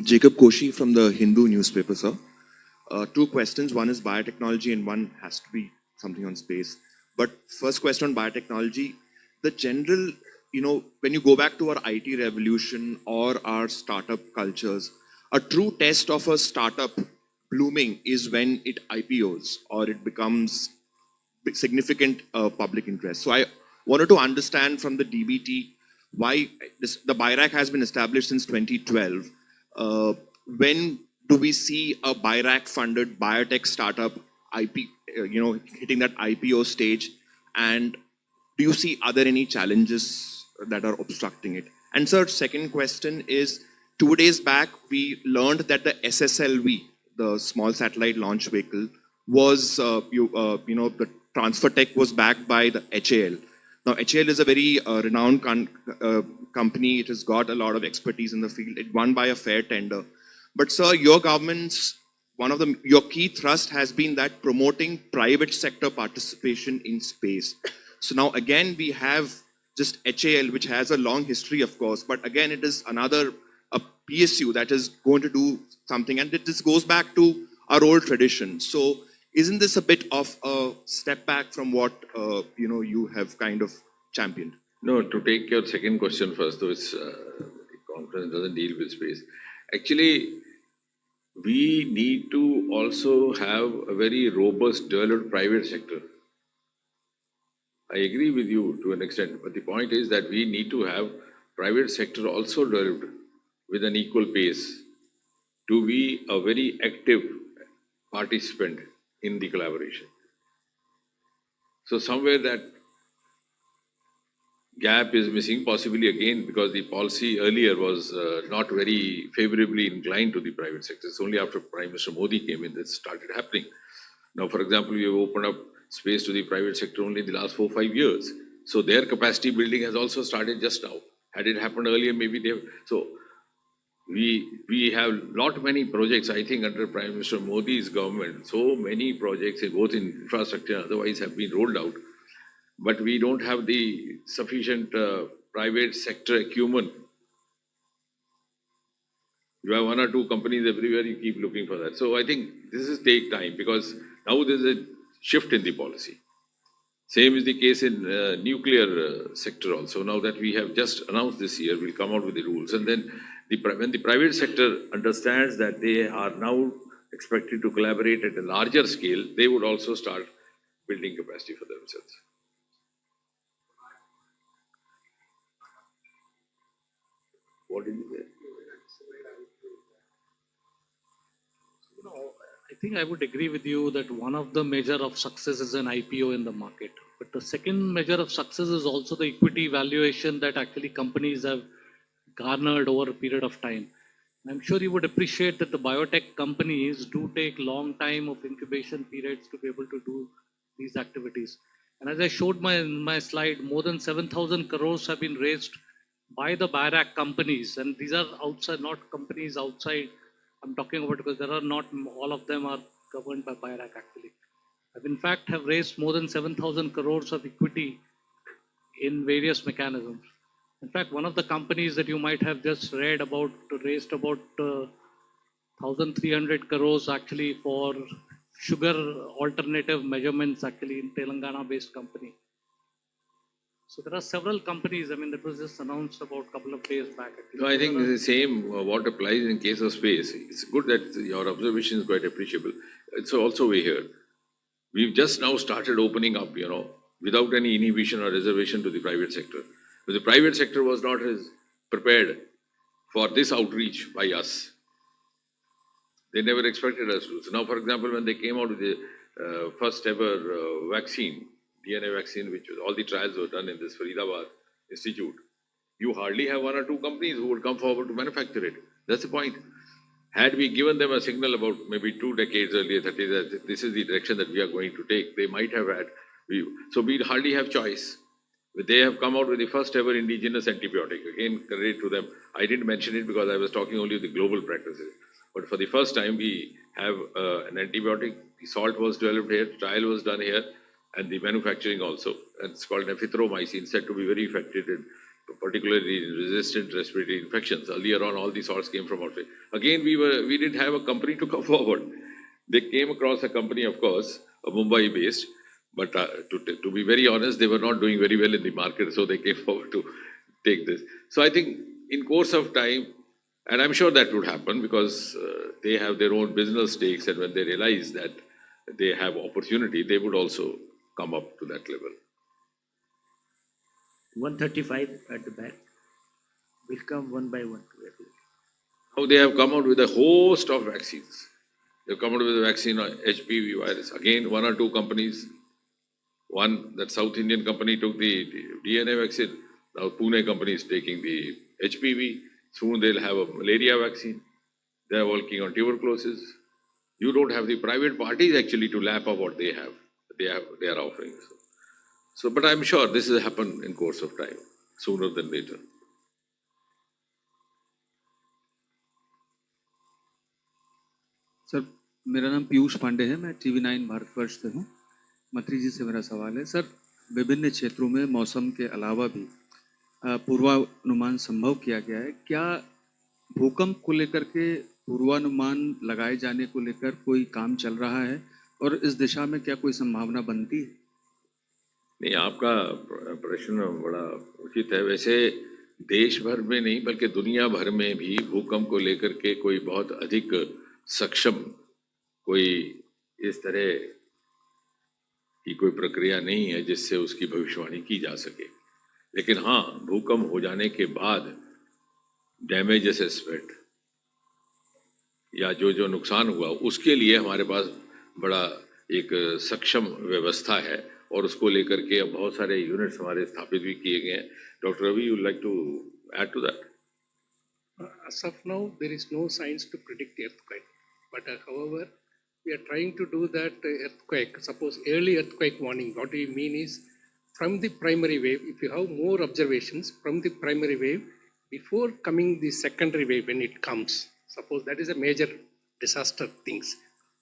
Jacob Koshi from the Hindu newspaper, sir. 2 questions. One is biotechnology and one has to be something on space. But first question on biotechnology, the general, when you go back to our IT revolution or our startup cultures, a true test of a startup blooming is when it IPOs or it becomes significant public interest. So I wanted to understand from the DBT why the BIRAC has been established since 2012. When do we see a BIRAC-funded biotech startup hitting that IPO stage? And do you see are there any challenges that are obstructing it? And sir, second question is, 2 days back, we learned that the SSLV, the small satellite launch vehicle, was, the transfer tech was backed by the HAL. Now, HAL is a very renowned company. It has got a lot of expertise in the field. It won by a fair tender. But sir, your government's, your key thrust has been that promoting private sector participation in space. So now again, we have just HAL, which has a long history, of course, but again, it is a PSU that is going to do something, and this goes back to our old tradition. So isn't this a bit of a step back from what you have kind of championed? No, to take your second question first, though it's conference doesn't deal with space. Actually, we need to also have a very robust, developed private sector. I agree with you to an extent, but the point is that we need to have private sector also developed with an equal pace to be a very active participant in the collaboration. So somewhere that gap is missing, possibly again because the policy earlier was not very favorably inclined to the private sector. It's only after Prime Minister Modi came in that started happening. Now, for example, we have opened up space to the private sector only in the last 4 or 5 years. So their capacity building has also started just now. Had it happened earlier, maybe they have. So we have not many projects, I think, under Prime Minister Modi's government. So many projects, both in infrastructure and otherwise, have been rolled out. But we don't have the sufficient private sector acumen. You have 1 or 2 companies everywhere, you keep looking for that. So I think this is take time because now there's a shift in the policy. Same is the case in nuclear sector also. Now that we have just announced this year, we'll come out with the rules. And then when the private sector understands that they are now expected to collaborate at a larger scale, they would also start building capacity for themselves. What did you say? I think I would agree with you that one of the measure of success is an IPO in the market. But the second measure of success is also the equity valuation that actually companies have garnered over a period of time. I'm sure you would appreciate that the biotech companies do take long time of incubation periods to be able to do these activities. And as I showed in my slide, more than 7,000 crores have been raised by the BIRAC companies. And these are outside, not companies outside I'm talking about, because there are not all of them are governed by BIRAC actually. I've in fact have raised more than 7,000 crores of equity in various mechanisms. In fact, one of the companies that you might have just read about raised about 1,300 crores actually for sugar alternative measurements actually in Telangana based company. So there are several companies, I mean, that was just announced about a couple of days back. No, I think the same what applies in case of space. It's good that your observation is quite appreciable. It's also way here. We've just now started opening up, without any inhibition or reservation to the private sector. But the private sector was not as prepared for this outreach by us. They never expected us to. So now, for example, when they came out with the first ever vaccine, DNA vaccine, which was, all the trials were done in this Faridabad Institute, you hardly have one or two companies who would come forward to manufacture it. That's the point. Had we given them a signal about maybe 2 decades earlier, that this is the direction that we are going to take, they might have had. So we'd hardly have choice. But they have come out with the first ever indigenous antibiotic. Again, credit to them. I didn't mention it because I was talking only of the global practices. But for the first time, we have an antibiotic. The salt was developed here, trial was done here, and the manufacturing also. And it's called nephromycin, said to be very effective in particularly in resistant respiratory infections. Earlier on, all the salts came from outside. Again, we didn't have a company to come forward. They came across a company, of course, a Mumbai-based, but to be very honest, they were not doing very well in the market, so they came forward to take this. So I think in course of time, and I'm sure that would happen because they have their own business stakes, and when they realize that they have opportunity, they would also come up to that level. 135 at the back. We'll come one by one. Now they have come out with a host of vaccines. They've come out with a vaccine on HPV virus. Again, one or two companies. One, that South Indian company took the DNA vaccine. Now Pune company is taking the HPV. Soon they'll have a malaria vaccine. They're working on tuberculosis. You don't have the private parties actually to lap up what they have. They are offering. So, but I'm sure this will happen in course of time, sooner than later. Sir, मेरा नाम पीयूष पांडे है, मैं TV9 Bharatvarsh से हूँ। मंत्री जी से मेरा सवाल है, सर, विभिन्न क्षेत्रों में मौसम के अलावा भी पूर्वानुमान संभव किया गया है। क्या भूकंप को लेकर के पूर्वानुमान लगाए जाने को लेकर कोई काम चल रहा है और इस दिशा में क्या कोई संभावना बनती है? नहीं, आपका प्रश्न बड़ा उचित है। वैसे देश भर में नहीं बल्कि दुनिया भर में भी भूकंप को लेकर के कोई बहुत अधिक सक्षम कोई इस तरह की कोई प्रक्रिया नहीं है जिससे उसकी भविष्यवाणी की जा सके। लेकिन हाँ, भूकंप हो जाने के बाद डैमेज असेसमेंट या जो नुकसान हुआ उसके लिए हमारे पास बड़ा एक सक्षम व्यवस्था है और उसको लेकर के अब बहुत सारे यूनिट्स हमारे स्थापित भी किए गए हैं। Doctor Ravi, you like to add to that? As of now, there is no science to predict earthquake. But however, we are trying to do that earthquake. Suppose early earthquake warning. What we mean is from the primary wave, if you have more observations from the primary wave before coming the secondary wave when it comes. Suppose that is a major disaster things.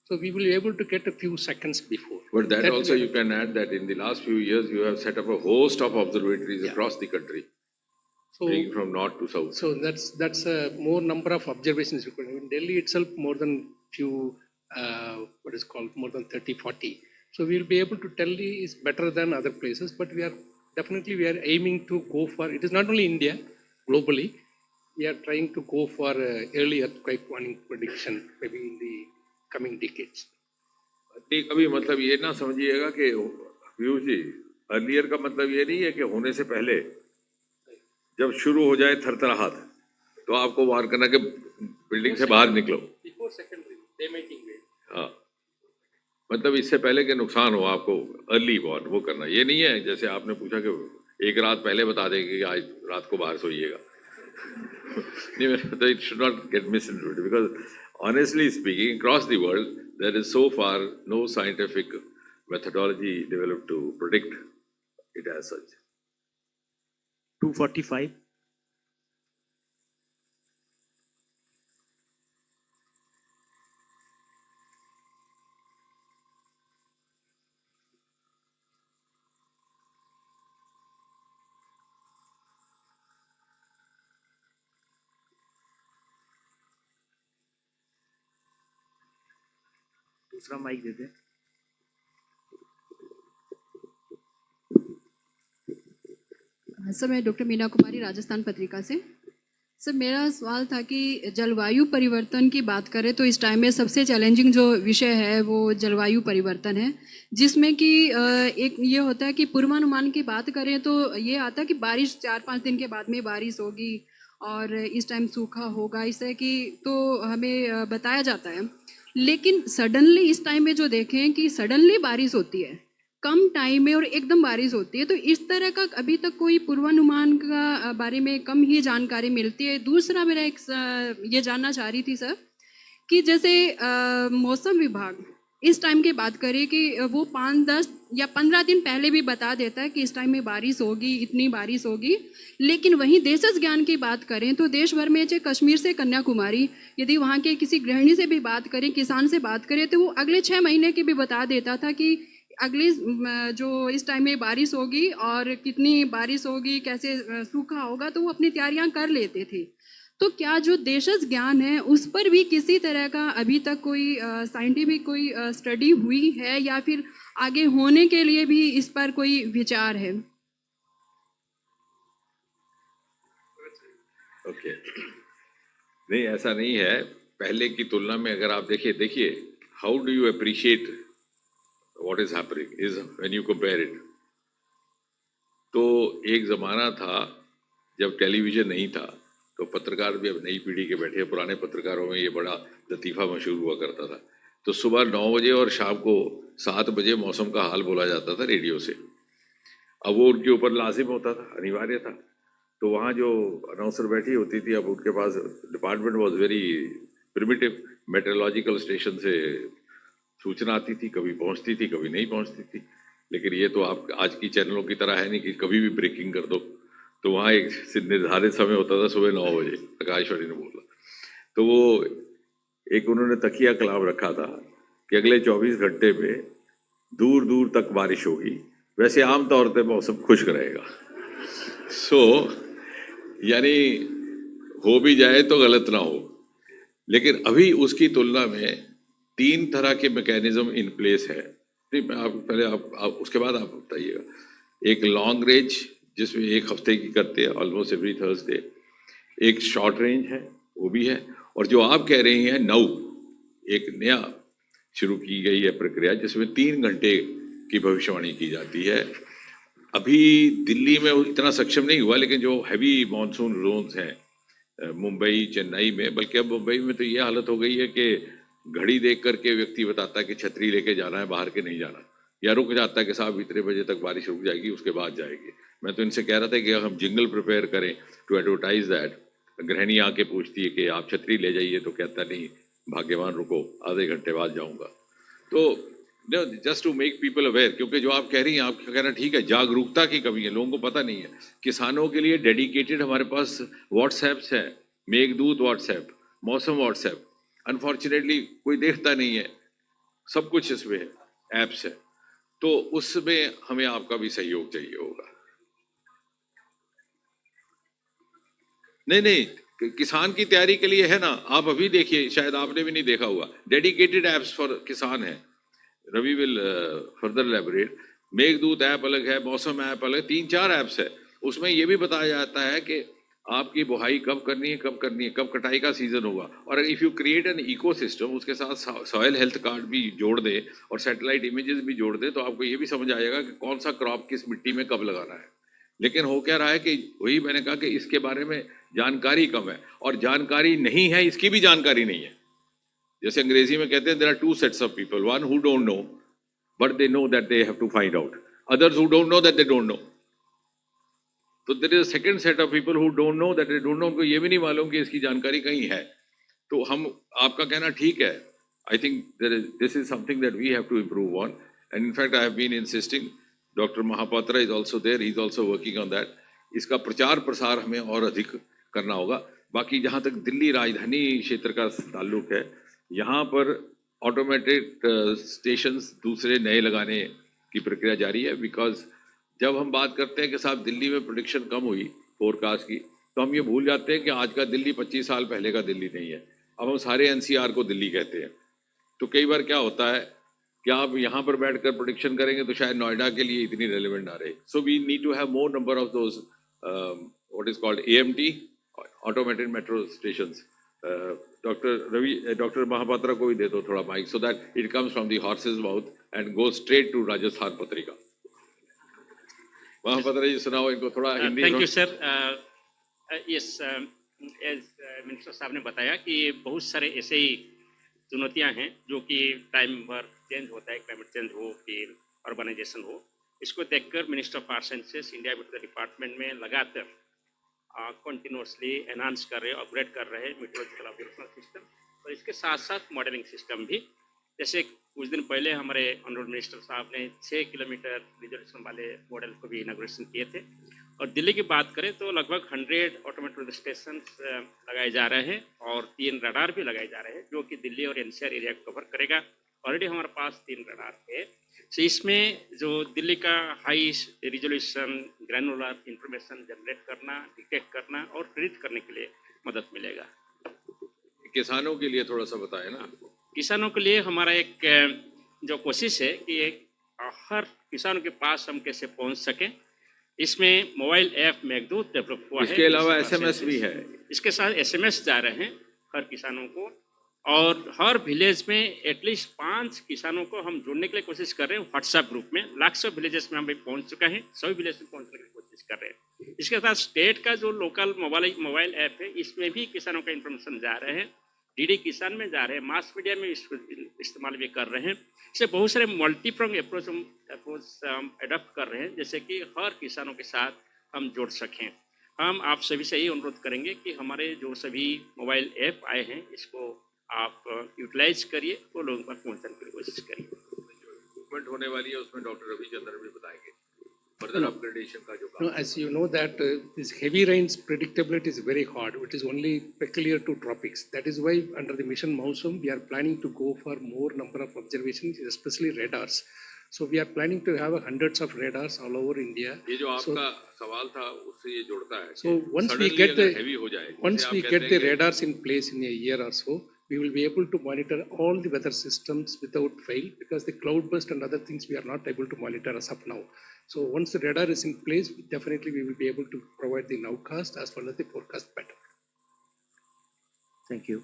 So we will be able to get a few seconds before. But that also you can add that in the last few years you have set up a host of observatories across the country, So, from north to south. so that's a more number of observations required. In Delhi itself, more than few, what is called more than 30, 40. So we will be able to tell you is better than other places, but we are aiming to go for, it is not only India, globally, we are trying to go for early earthquake warning prediction, maybe in the coming decades. ठीक, अभी मतलब ये ना समझिएगा कि Piyush ji, earlier का मतलब ये नहीं है कि होने से पहले जब शुरू हो जाए थरथराहट तो आपको वार करना कि बिल्डिंग से बाहर निकलो। Before secondary, damaging wave. हाँ, मतलब इससे पहले के नुकसान हो आपको अर्ली वार्न वो करना। ये नहीं है जैसे आपने पूछा कि एक रात पहले बता देंगे कि आज रात को बाहर सोइएगा। It should not get misinterpreted because honestly speaking, across the world, there is so far no scientific methodology developed to predict it as such. 245. दूसरा माइक दे दें। सर, मैं डॉक्टर मीना कुमारी राजस्थान पत्रिका से। सर मेरा सवाल था कि जलवायु परिवर्तन की बात करें तो इस टाइम में सबसे चैलेंजिंग जो विषय है वो जलवायु परिवर्तन है, जिसमें कि एक ये होता है कि पूर्वानुमान की बात करें तो ये आता है कि बारिश 4-5 दिन के बाद में बारिश होगी और इस टाइम सूखा होगा, इससे कि तो हमें बताया जाता है। लेकिन सडनली इस टाइम में जो देखें कि सडनली बारिश होती है, कम टाइम में और एकदम बारिश होती है, तो इस तरह का अभी तक कोई पूर्वानुमान का बारे में कम ही जानकारी मिलती है। दूसरा मेरा एक ये जानना चाह रही थी सर कि जैसे मौसम विभाग इस टाइम की बात करें कि वो 5-10 या 15 दिन पहले भी बता देता है कि इस टाइम में बारिश होगी, इतनी बारिश होगी, लेकिन वहीं देशज ज्ञान की बात करें तो देश भर में चाहे कश्मीर से कन्याकुमारी, यदि वहाँ के किसी गृहिणी से भी बात करें, किसान से बात करें, तो वो अगले 6 महीने की भी बता देता था कि अगली जो इस टाइम में बारिश होगी और कितनी बारिश होगी, कैसे सूखा होगा, तो वो अपनी तैयारियां कर लेते थे। तो क्या जो देशज ज्ञान है उस पर भी किसी तरह का अभी तक कोई साइंटिफिक कोई स्टडी हुई है या फिर आगे होने के लिए भी इस पर कोई विचार है? ओके, नहीं ऐसा नहीं है। पहले की तुलना में अगर आप देखिए how do you appreciate what is happening is when you compare it. तो एक जमाना था जब टेलीविजन नहीं था, तो पत्रकार भी अब नई पीढ़ी के बैठे, पुराने पत्रकारों में ये बड़ा लतीफ़ा मशहूर हुआ करता था। तो सुबह 9 बजे और शाम को 7 बजे मौसम का हाल बोला जाता था रेडियो से। अब वो उनके ऊपर लाजिम होता था, अनिवार्य था। तो वहाँ जो अनाउंसर बैठी होती थी, अब उनके पास department was very primitive. Meteorological station से सूचना आती थी, कभी पहुँचती थी, कभी नहीं पहुँचती थी। लेकिन ये तो आप आज की चैनलों की तरह है नहीं कि कभी भी ब्रेकिंग कर दो। तो वहाँ एक निर्धारित समय होता था, सुबह 9 बजे आकाशवाणी ने बोला। तो वो एक उन्होंने तकिया कलाम रखा था कि अगले 24 घंटे में दूर दूर तक बारिश होगी, वैसे आमतौर पे मौसम खुश्क रहेगा। यानी हो भी जाए तो गलत ना हो। लेकिन अभी उसकी तुलना में 3 तरह के मैकेनिज्म इन प्लेस है। नहीं, मैं आप पहले आप उसके बाद आप बताइएगा। एक लॉन्ग रेंज जिसमें 1 हफ्ते की करते हैं, ऑलमोस्ट एवरी थर्सडे। एक शॉर्ट रेंज है, वो भी है। और जो आप कह रही हैं नौ, एक नया शुरू की गई है प्रक्रिया जिसमें 3 घंटे की भविष्यवाणी की जाती है। अभी दिल्ली में इतना सक्षम नहीं हुआ, लेकिन जो हैवी मानसून जोन्स हैं मुंबई, चेन्नई में, बल्कि अब मुंबई में तो ये हालत हो गई है कि घड़ी देख करके व्यक्ति बताता है कि छतरी लेके जाना है, बाहर के नहीं जाना, या रुक जाता है कि साहब इतने बजे तक बारिश रुक जाएगी, उसके बाद जाएगी। मैं तो इनसे कह रहा था कि हम जिंगल प्रिपेयर करें टू एडवर्टाइज दैट। गृहिणी आके पूछती है कि आप छतरी ले जाइए, तो कहता नहीं भाग्यवान रुको, आधे घंटे बाद जाऊंगा। तो just to make people aware, क्योंकि जो आप कह रही हैं, आपका कहना ठीक है, जागरूकता की कमी है, लोगों को पता नहीं है। किसानों के लिए डेडिकेटेड हमारे पास व्हाट्सएप्स है, मेघदूत व्हाट्सएप, मौसम व्हाट्सएप, अनफॉर्चुनेटली कोई देखता नहीं है, सब कुछ इसमें ऐप्स है। तो उसमें हमें आपका भी सहयोग चाहिए होगा। नहीं, किसान की तैयारी के लिए है ना, आप अभी देखिए, शायद आपने भी नहीं देखा हुआ, डेडिकेटेड ऐप्स फॉर किसान है। Ravi will further elaborate. Meghdoot app अलग है, मौसम ऐप अलग, 3-4 ऐप्स है। उसमें यह भी बताया जाता है कि आपकी बुहाई कब करनी है, कब करनी है, कब कटाई का सीजन होगा। और if you create an ecosystem, उसके साथ सॉइल हेल्थ कार्ड भी जोड़ दे और सैटेलाइट इमेजेस भी जोड़ दे, तो आपको ये भी समझ आएगा कि कौन सा क्रॉप किस मिट्टी में कब लगाना है। लेकिन हो क्या रहा है कि वही मैंने कहा कि इसके बारे में जानकारी कम है, और जानकारी नहीं है, इसकी भी जानकारी नहीं है। जैसे अंग्रेजी में कहते हैं, there are 2 sets of people, one who don't know but they know that they have to find out, others who don't know that they don't know. तो there is a second set of people who don't know that they don't know, उनको ये भी नहीं मालूम कि इसकी जानकारी कहीं है। तो हम, आपका कहना ठीक है, I think this is something that we have to improve on, and in fact I have been insisting, doctor Mahapatra is also there, he is also working on that. इसका प्रचार प्रसार हमें और अधिक करना होगा। बाकी जहाँ तक दिल्ली राजधानी क्षेत्र का ताल्लुक है, यहाँ पर ऑटोमेटेड स्टेशंस दूसरे नए लगाने की प्रक्रिया जारी है। बिकॉज जब हम बात करते हैं कि साहब दिल्ली में प्रेडिक्शन कम हुई फोरकास्ट की, तो हम ये भूल जाते हैं कि आज का दिल्ली 25 साल पहले का दिल्ली नहीं है। अब हम सारे एनसीआर को दिल्ली कहते हैं। तो कई बार क्या होता है कि आप यहाँ पर बैठकर प्रेडिक्शन करेंगे तो शायद नोएडा के लिए इतनी रेलेवेंट ना रहे। So we need to have more number of those what is called AMT, automated metro stations. Dr. Mahapatra को भी दे दो थोड़ा mic so that it comes from the horse's mouth and goes straight to Rajasthan Patrika. Mahapatra जी सुनाओ इनको थोड़ा Hindi. Thank you sir. Yes, as Minister साहब ने बताया कि बहुत सारे ऐसे ही चुनौतियां हैं जो कि टाइम पर चेंज होता है, क्लाइमेट चेंज हो फिर अर्बनाइजेशन हो. इसको देखकर minister of art sciences India metro department में लगातार कंटिन्यूसली एनहांस कर रहे हैं, अपग्रेड कर रहे हैं मेट्रोलॉजिकल ऑब्जर्वेशन सिस्टम और इसके साथ साथ मॉडलिंग सिस्टम भी. जैसे कुछ दिन पहले हमारे ऑनरेबल मिनिस्टर साहब ने 6 किलोमीटर रिजोल्यूशन वाले मॉडल को भी इनॉग्रेशन किए थे. और दिल्ली की बात करें तो लगभग 100 ऑटोमेटेड स्टेशन लगाए जा रहे हैं और 3 रडार भी लगाए जा रहे हैं जो कि दिल्ली और एनसीआर एरिया को कवर करेगा. ऑलरेडी हमारे पास 3 रडार है. तो इसमें जो दिल्ली का high resolution granular information generate करना, डिटेक्ट करना और प्रेरित करने के लिए मदद मिलेगा. किसानों के लिए थोड़ा सा बताएं ना. किसानों के लिए हमारा एक जो कोशिश है कि हर किसानों के पास हम कैसे पहुंच सकें. इसमें मोबाइल ऐप मेघदूत डेवलप हुआ है. इसके अलावा एसएमएस भी है. इसके साथ एसएमएस जा रहे हैं हर किसानों को और हर विलेज में एटलीस्ट 5 किसानों को हम जोड़ने के लिए कोशिश कर रहे हैं व्हाट्सएप ग्रुप में. लाख्स ऑफ विलेजेस में हम भी पहुंच चुका है, सभी विलेज में पहुंचने की कोशिश कर रहे हैं. इसके साथ स्टेट का जो लोकल मोबाइल ऐप है इसमें भी किसानों का इन्फॉर्मेशन जा रहे हैं. डीडी किसान में जा रहे हैं, मास मीडिया में इसको इस्तेमाल भी कर रहे हैं. इससे बहुत सारे मल्टीप्रॉन्ग अप्रोच हम एडॉप्ट कर रहे हैं जैसे कि हर किसानों के साथ हम जोड़ सकें. हम आप सभी से यही अनुरोध करेंगे कि हमारे जो सभी मोबाइल ऐप आए हैं इसको आप यूटिलाइज करिए और लोगों पर पहुंचाने की कोशिश करिए. इम्प्रूवमेंट होने वाली है उसमें डॉक्टर रविचंद्रन भी बताएंगे. फर्दर अपग्रेडेशन का जो काम. No, as you know that this heavy rains predictability is very hard. It is only peculiar to tropics. That is why under the mission Mausam we are planning to go for more number of observations, especially radars. So we are planning to have hundreds of radars all over India. ये जो आपका सवाल था उससे ये जोड़ता है. So once we get the radars in place in a year or so, we will be able to monitor all the weather systems without fail because the cloudburst and other things we are not able to monitor as of now. So once the radar is in place, definitely we will be able to provide the nowcast as well as the forecast better. Thank you.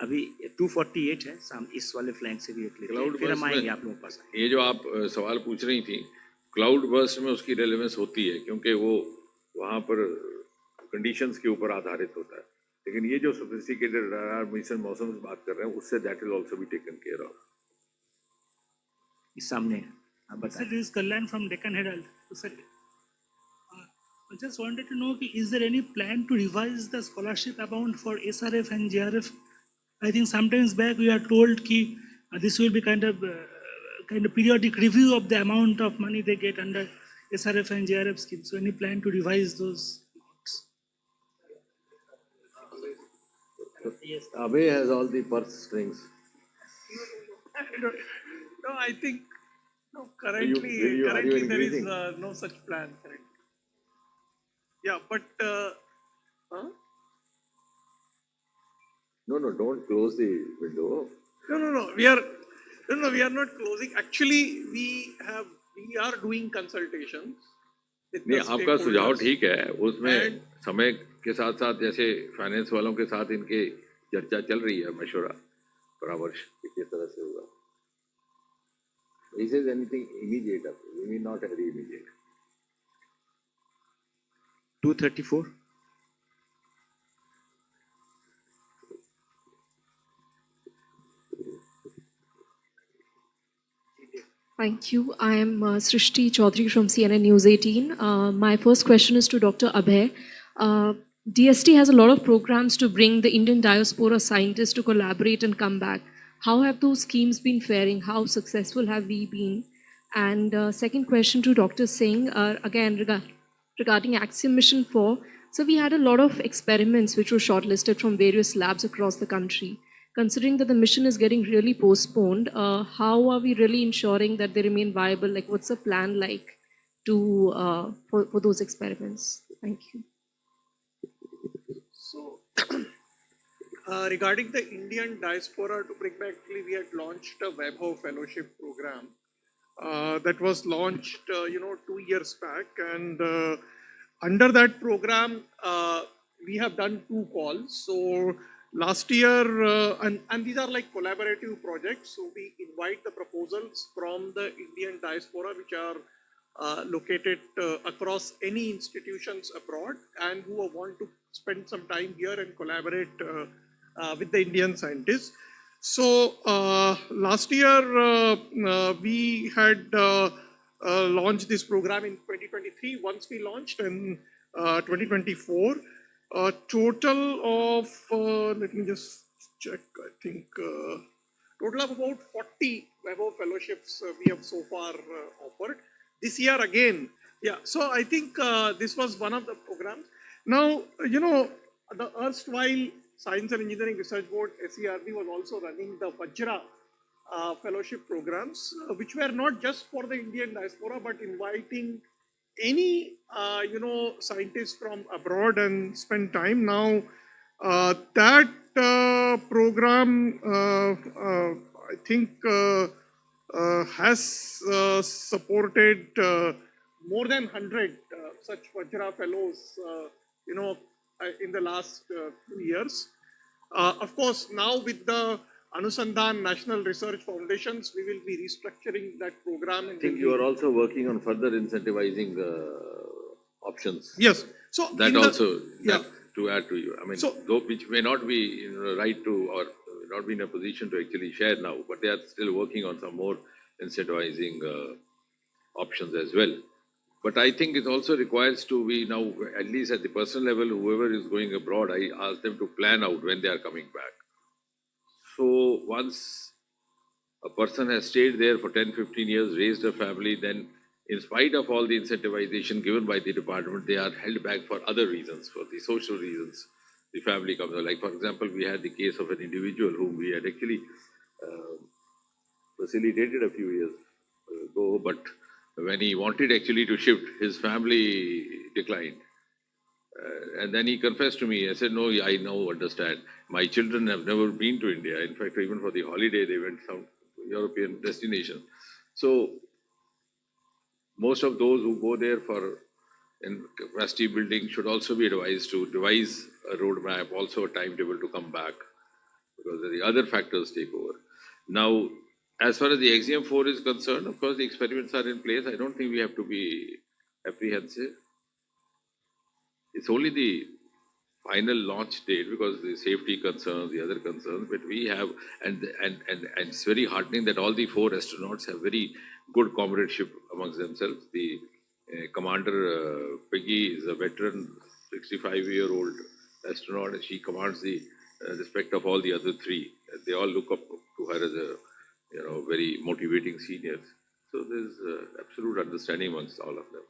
अभी 248 है इस वाले flank से भी एक cloud फिर हम आएंगे आप लोगों के पास. ये जो आप सवाल पूछ रही थी क्लाउड बर्स्ट में उसकी रेलेवेंस होती है क्योंकि वो वहाँ पर कंडीशंस के ऊपर आधारित होता है. लेकिन ये जो सोफिस्टिकेटेड रडार मिशन मौसम की बात कर रहे हैं उससे that will also be taken care of. इस सामने Sir, this is Kalyan from Deccan Herald. Sir, I just wanted to know, is there any plan to revise the scholarship amount for SRF and JRF? I think sometimes back we are told that this will be kind of periodic review of the amount of money they get under SRF and JRF scheme. So any plan to revise those amounts? Yes. Abhay has all the purse strings. No, I think no, currently there is no such plan currently. Yeah, but No, don't close the window. No, we are not closing. Actually, we are doing consultations. नहीं, आपका सुझाव ठीक है. उसमें समय के साथ साथ जैसे फाइनेंस वालों के साथ इनके चर्चा चल रही है, मशवरा परामर्श किस तरह से होगा. This is anything immediate. We may not have the immediate. 234. Thank you. I am Srishti Chaudhary from CNN News 18. My first question is to Dr. Abhay. DST has a lot of programs to bring the Indian diaspora scientists to collaborate and come back. How have those schemes been faring? How successful have we been? And second question to Dr. Singh, again regarding Axiom Mission 4. So we had a lot of experiments which were shortlisted from various labs across the country. Considering that the mission is getting really postponed, how are we really ensuring that they remain viable? Like, what's the plan like to for those experiments? Thank you. So, regarding the Indian diaspora to bring back, we had launched a Vaibhav Fellowship program that was launched, 2 years back, and under that program, we have done 2 calls. So last year, and these are like collaborative projects. So we invite the proposals from the Indian diaspora, which are located across any institutions abroad and who want to spend some time here and collaborate with the Indian scientists. So last year we had launched this program in 2023. Once we launched in 2024, a total of let me just check. I think total of about 40 Webber fellowships we have so far offered. This year again, yeah. So I think this was one of the programs. Now, you know, the erstwhile Science and Engineering Research Board, SERB, was also running the Vajra fellowship programs, which were not just for the Indian diaspora, but inviting any, you know, scientists from abroad and spend time. Now, that program, I think, has supported more than 100 such Vajra fellows, you know, in the last 2 years. Of course, now with the Anusandhan National Research Foundations, we will be restructuring that program. I think you are also working on further incentivizing options. Yes. So that also, yeah. To add to you, I mean, So, though which may not be right to or not be in a position to actually share now, but they are still working on some more incentivizing options as well. But I think it also requires to be now, at least at the personal level, whoever is going abroad, I ask them to plan out when they are coming back. So once a person has stayed there for 10, 15 years, raised a family, then in spite of all the incentivization given by the department, they are held back for other reasons, for the social reasons. The family comes, like for example, we had the case of an individual whom we had actually facilitated a few years ago, but when he wanted actually to shift, his family declined. And then he confessed to me, I said, no, I now understand. My children have never been to India. In fact, even for the holiday, they went some European destination. So most of those who go there for in capacity building should also be advised to devise a roadmap, also a timetable to come back, because the other factors take over. Now, as far as the XEM4 is concerned, of course, the experiments are in place. I don't think we have to be apprehensive. It's only the final launch date because the safety concerns, the other concerns, but we have, and it's very heartening that all the 4 astronauts have very good comradeship amongst themselves. The commander, Peggy, is a veteran, 65-year-old astronaut, and she commands the respect of all the other 3. They all look up to her as a, you know, very motivating senior. So there's absolute understanding amongst all of them.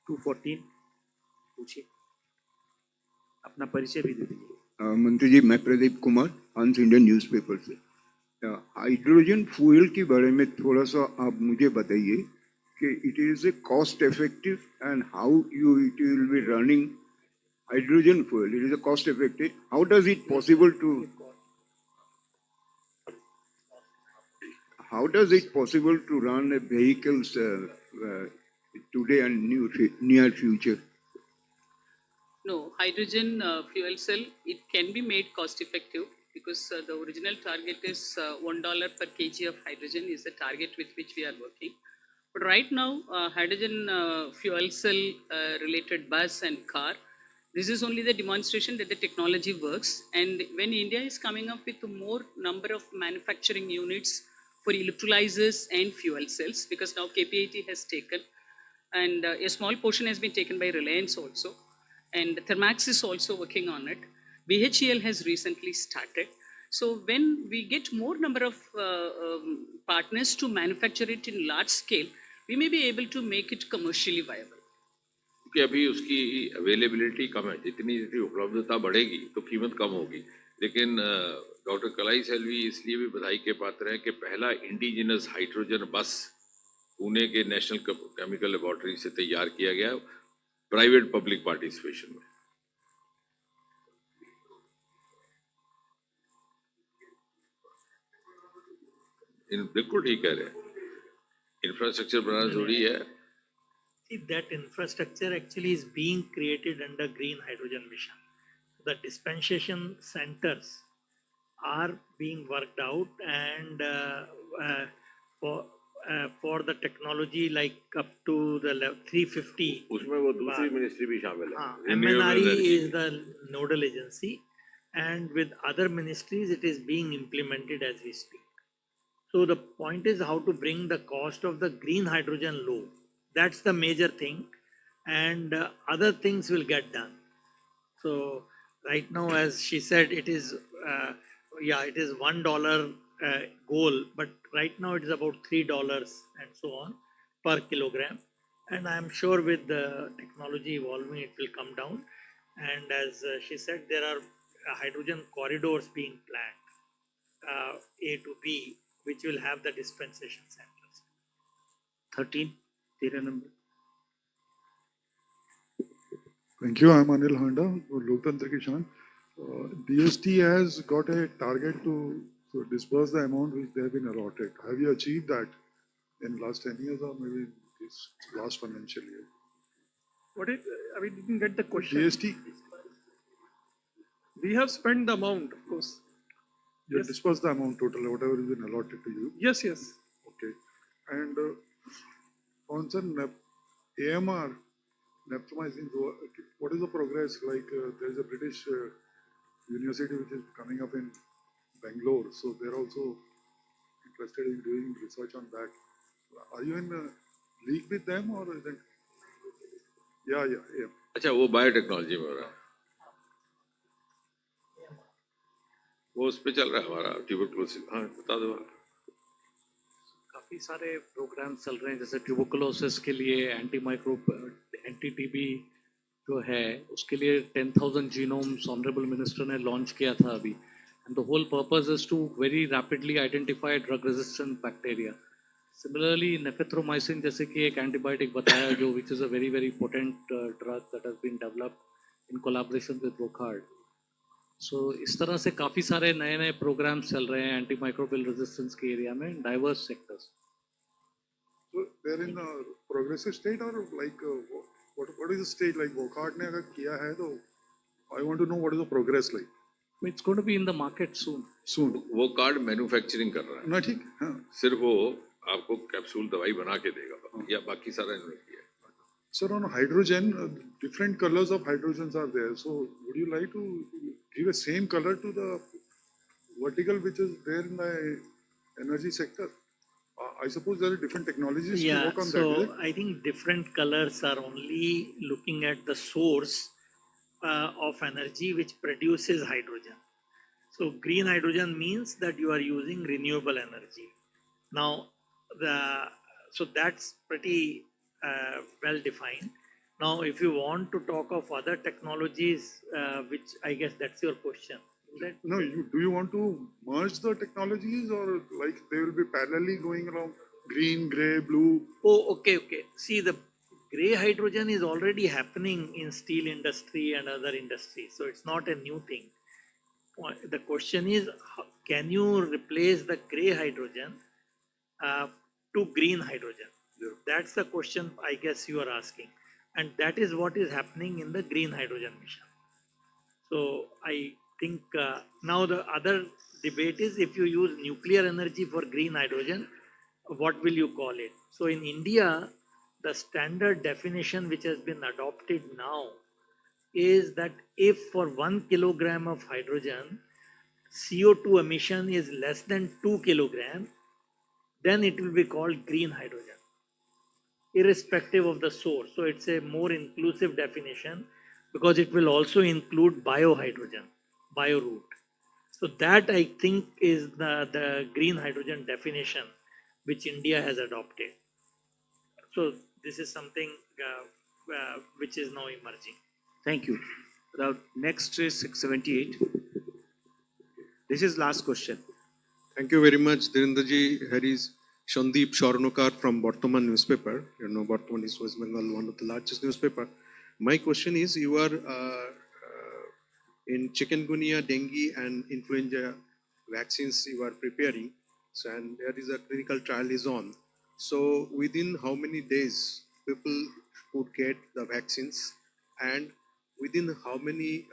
214 पूछिए अपना परिचय भी दे दीजिए। मंत्री जी, मैं Pradeep Kumar, Hans Indian newspaper से। Hydrogen fuel के बारे में थोड़ा सा आप मुझे बताइए कि it is a cost effective and how you it will be running hydrogen fuel. It is a cost effective, how does it possible to run a vehicles today and near future? No, hydrogen fuel cell, it can be made cost effective because the original target is $1 per kg of hydrogen is the target with which we are working. But right now, hydrogen fuel cell related bus and car, this is only the demonstration that the technology works. And when India is coming up with a more number of manufacturing units for electrolyzers and fuel cells, because now KPIT has taken, and a small portion has been taken by Reliance also, and Thermax is also working on it. BHEL has recently started. So when we get more number of partners to manufacture it in large scale, we may be able to make it commercially viable. क्योंकि अभी उसकी availability कम है, जितनी उपलब्धता बढ़ेगी तो कीमत कम होगी। लेकिन डॉक्टर कलाई सेल्वी इसलिए भी बधाई के पात्र हैं कि पहला इंडिजिनस हाइड्रोजन बस पुणे के नेशनल केमिकल लेबोरेटरी से तैयार किया गया प्राइवेट पब्लिक पार्टिसिपेशन में। बिल्कुल ठीक कह रहे हैं, इंफ्रास्ट्रक्चर बनाना जरूरी है। That infrastructure actually is being created under Green Hydrogen Mission. The dispensation centers are being worked out, and for the technology like up to the 350. उसमें वो दूसरी मिनिस्ट्री भी शामिल है. हाँ, Renewable MNRE energy. is the nodal agency, and with other ministries it is being implemented as we speak. So the point is how to bring the cost of the green hydrogen low. That's the major thing, and other things will get done. So right now, as she said, it is it is $1 goal, but right now it is about $3 and so on per kilogram. And I'm sure with the technology evolving, it will come down. And as she said, there are hydrogen corridors being planned, A to B, which will have the dispensation centers. 13, 13 number. Thank you. I'm Anil Handa, Loktantra Kishan. DST has got a target to disburse the amount which they have been allotted. Have you achieved that in last 10 years or maybe this last financial year? What is, I mean, didn't get the question. GST, We have spent the amount, of course. you Yes. disbursed the amount total, whatever has been allotted to you. Yes, yes. Okay. And on some AMR, naphthomycin, what is the progress? Like there is a British university which is coming up in Bangalore, so they're also interested in doing research on that. Are you in league with them or is it? Yeah. अच्छा वो biotechnology में हो रहा है. वो उस पे चल रहा है हमारा ट्यूबरकुलोसिस. हाँ बता दो. काफी सारे प्रोग्राम चल रहे हैं, जैसे ट्यूबरकुलोसिस के लिए एंटी टीबी जो है उसके लिए 10,000 जीनोम्स ऑनरेबल मिनिस्टर ने लॉन्च किया था अभी. And the whole purpose is to very rapidly identify drug resistant bacteria. Similarly nafithromycin जैसे कि एक एंटीबायोटिक बताया जो which is a very very potent drug that has been developed in collaboration with Wockhardt. So इस तरह से काफ़ी सारे नए नए प्रोग्राम्स चल रहे हैं एंटी माइक्रोबियल रेजिस्टेंस के एरिया में, diverse sectors. So they're in a progressive state or like what is the state like? Wockhardt ने अगर किया है तो I want to know what is the progress like. It's going to be in the market soon. Soon. वो card manufacturing कर रहा है. ना ठीक. हाँ. सिर्फ वो आपको कैप्सूल दवाई बना के देगा या बाकी सारा इन्होंने किया. Sir, on hydrogen, different colors of hydrogens are there. So would you like to give a same color to the vertical which is there in the energy sector? I suppose there are different technologies to Yeah, work on so that. I think different colors are only looking at the source of energy which produces hydrogen. So green hydrogen means that you are using renewable energy. Now, so that's pretty well defined. Now, if you want to talk of other technologies, which I guess that's your question. No, do you want to merge the technologies or like they will be parallelly going along green, grey, blue? Oh, okay. See, the grey hydrogen is already happening in steel industry and other industries, so it's not a new thing. The question is, can you replace the grey hydrogen to green hydrogen? Yeah. That's the question I guess you are asking, and that is what is happening in the green hydrogen mission. So I think now the other debate is if you use nuclear energy for green hydrogen, what will you call it? So in India, the standard definition which has been adopted now is that if for 1 kilogram of hydrogen, CO2 emission is less than 2 kilograms, then it will be called green hydrogen, irrespective of the source. So it's a more inclusive definition because it will also include biohydrogen, bioroute. So that I think is the green hydrogen definition which India has adopted. So this is something which is now emerging. Thank you. The next is 678. This is last question. Thank you very much, Dhirendraji. Here is Shandeep Sharnokar from Bartaman newspaper. You know, Bartaman is West Bengal, one of the largest newspaper. My question is, you are in chikungunya, dengue, and influenza vaccines you are preparing. So, and there is a clinical trial is on. So, within how many days people would get the vaccines, and within how many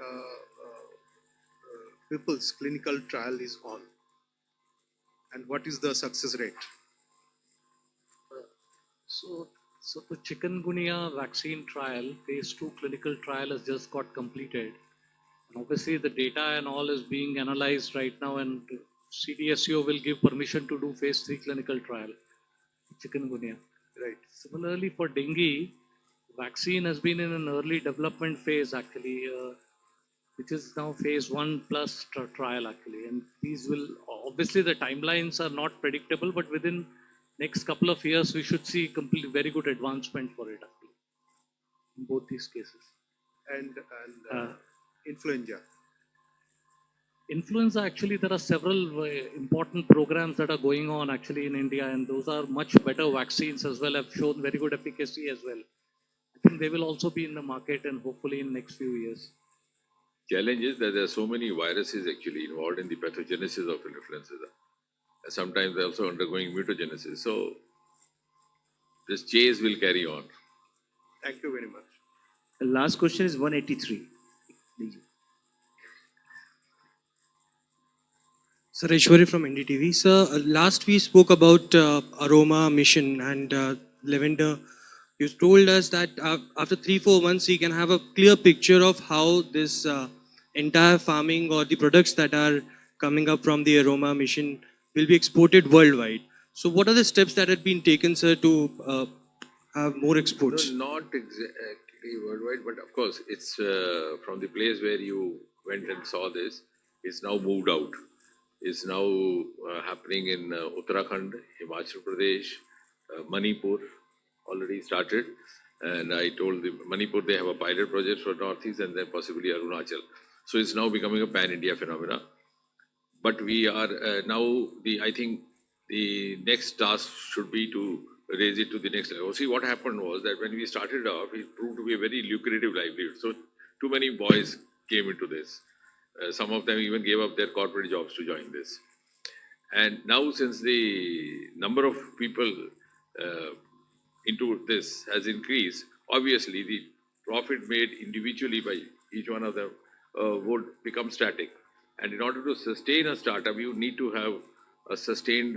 people's clinical trial is on, and what is the success rate? So the chikungunya vaccine trial, phase 2 clinical trial has just got completed. And obviously the data and all is being analyzed right now, and CDSCO will give permission to do phase 3 clinical trial, chikungunya. Right. Similarly for dengue, vaccine has been in an early development phase actually, which is now phase 1 plus trial actually. And these will, obviously the timelines are not predictable, but within next couple of years, we should see very good advancement for it actually, in both these cases. And influenza. Influenza, actually, there are several important programs that are going on actually in India, and those are much better vaccines as well, have shown very good efficacy as well. I think they will also be in the market and hopefully in next few years. Challenge is that there are so many viruses actually involved in the pathogenesis of influenza. Sometimes they're also undergoing mutagenesis. So this chase will carry on. Thank you very much. The last question is 183. Sir, Aishwarya from NDTV. Sir, last we spoke about aroma mission and lavender. You told us that after 3-4 months, we can have a clear picture of how this entire farming or the products that are coming up from the aroma mission will be exported worldwide. So what are the steps that have been taken, sir, to have more exports? No, not exactly worldwide, but of course, it's from the place where you went and saw this, it's now moved out. It's now happening in Uttarakhand, Himachal Pradesh, Manipur, already started. And I told the Manipur they have a pilot project for Northeast and then possibly Arunachal. So it's now becoming a pan-India phenomena. But we are now, I think the next task should be to raise it to the next level. See, what happened was that when we started off, it proved to be a very lucrative livelihood. So too many boys came into this. Some of them even gave up their corporate jobs to join this. And now since the number of people into this has increased, obviously the profit made individually by each one of them would become static. And in order to sustain a startup, you need to have a sustained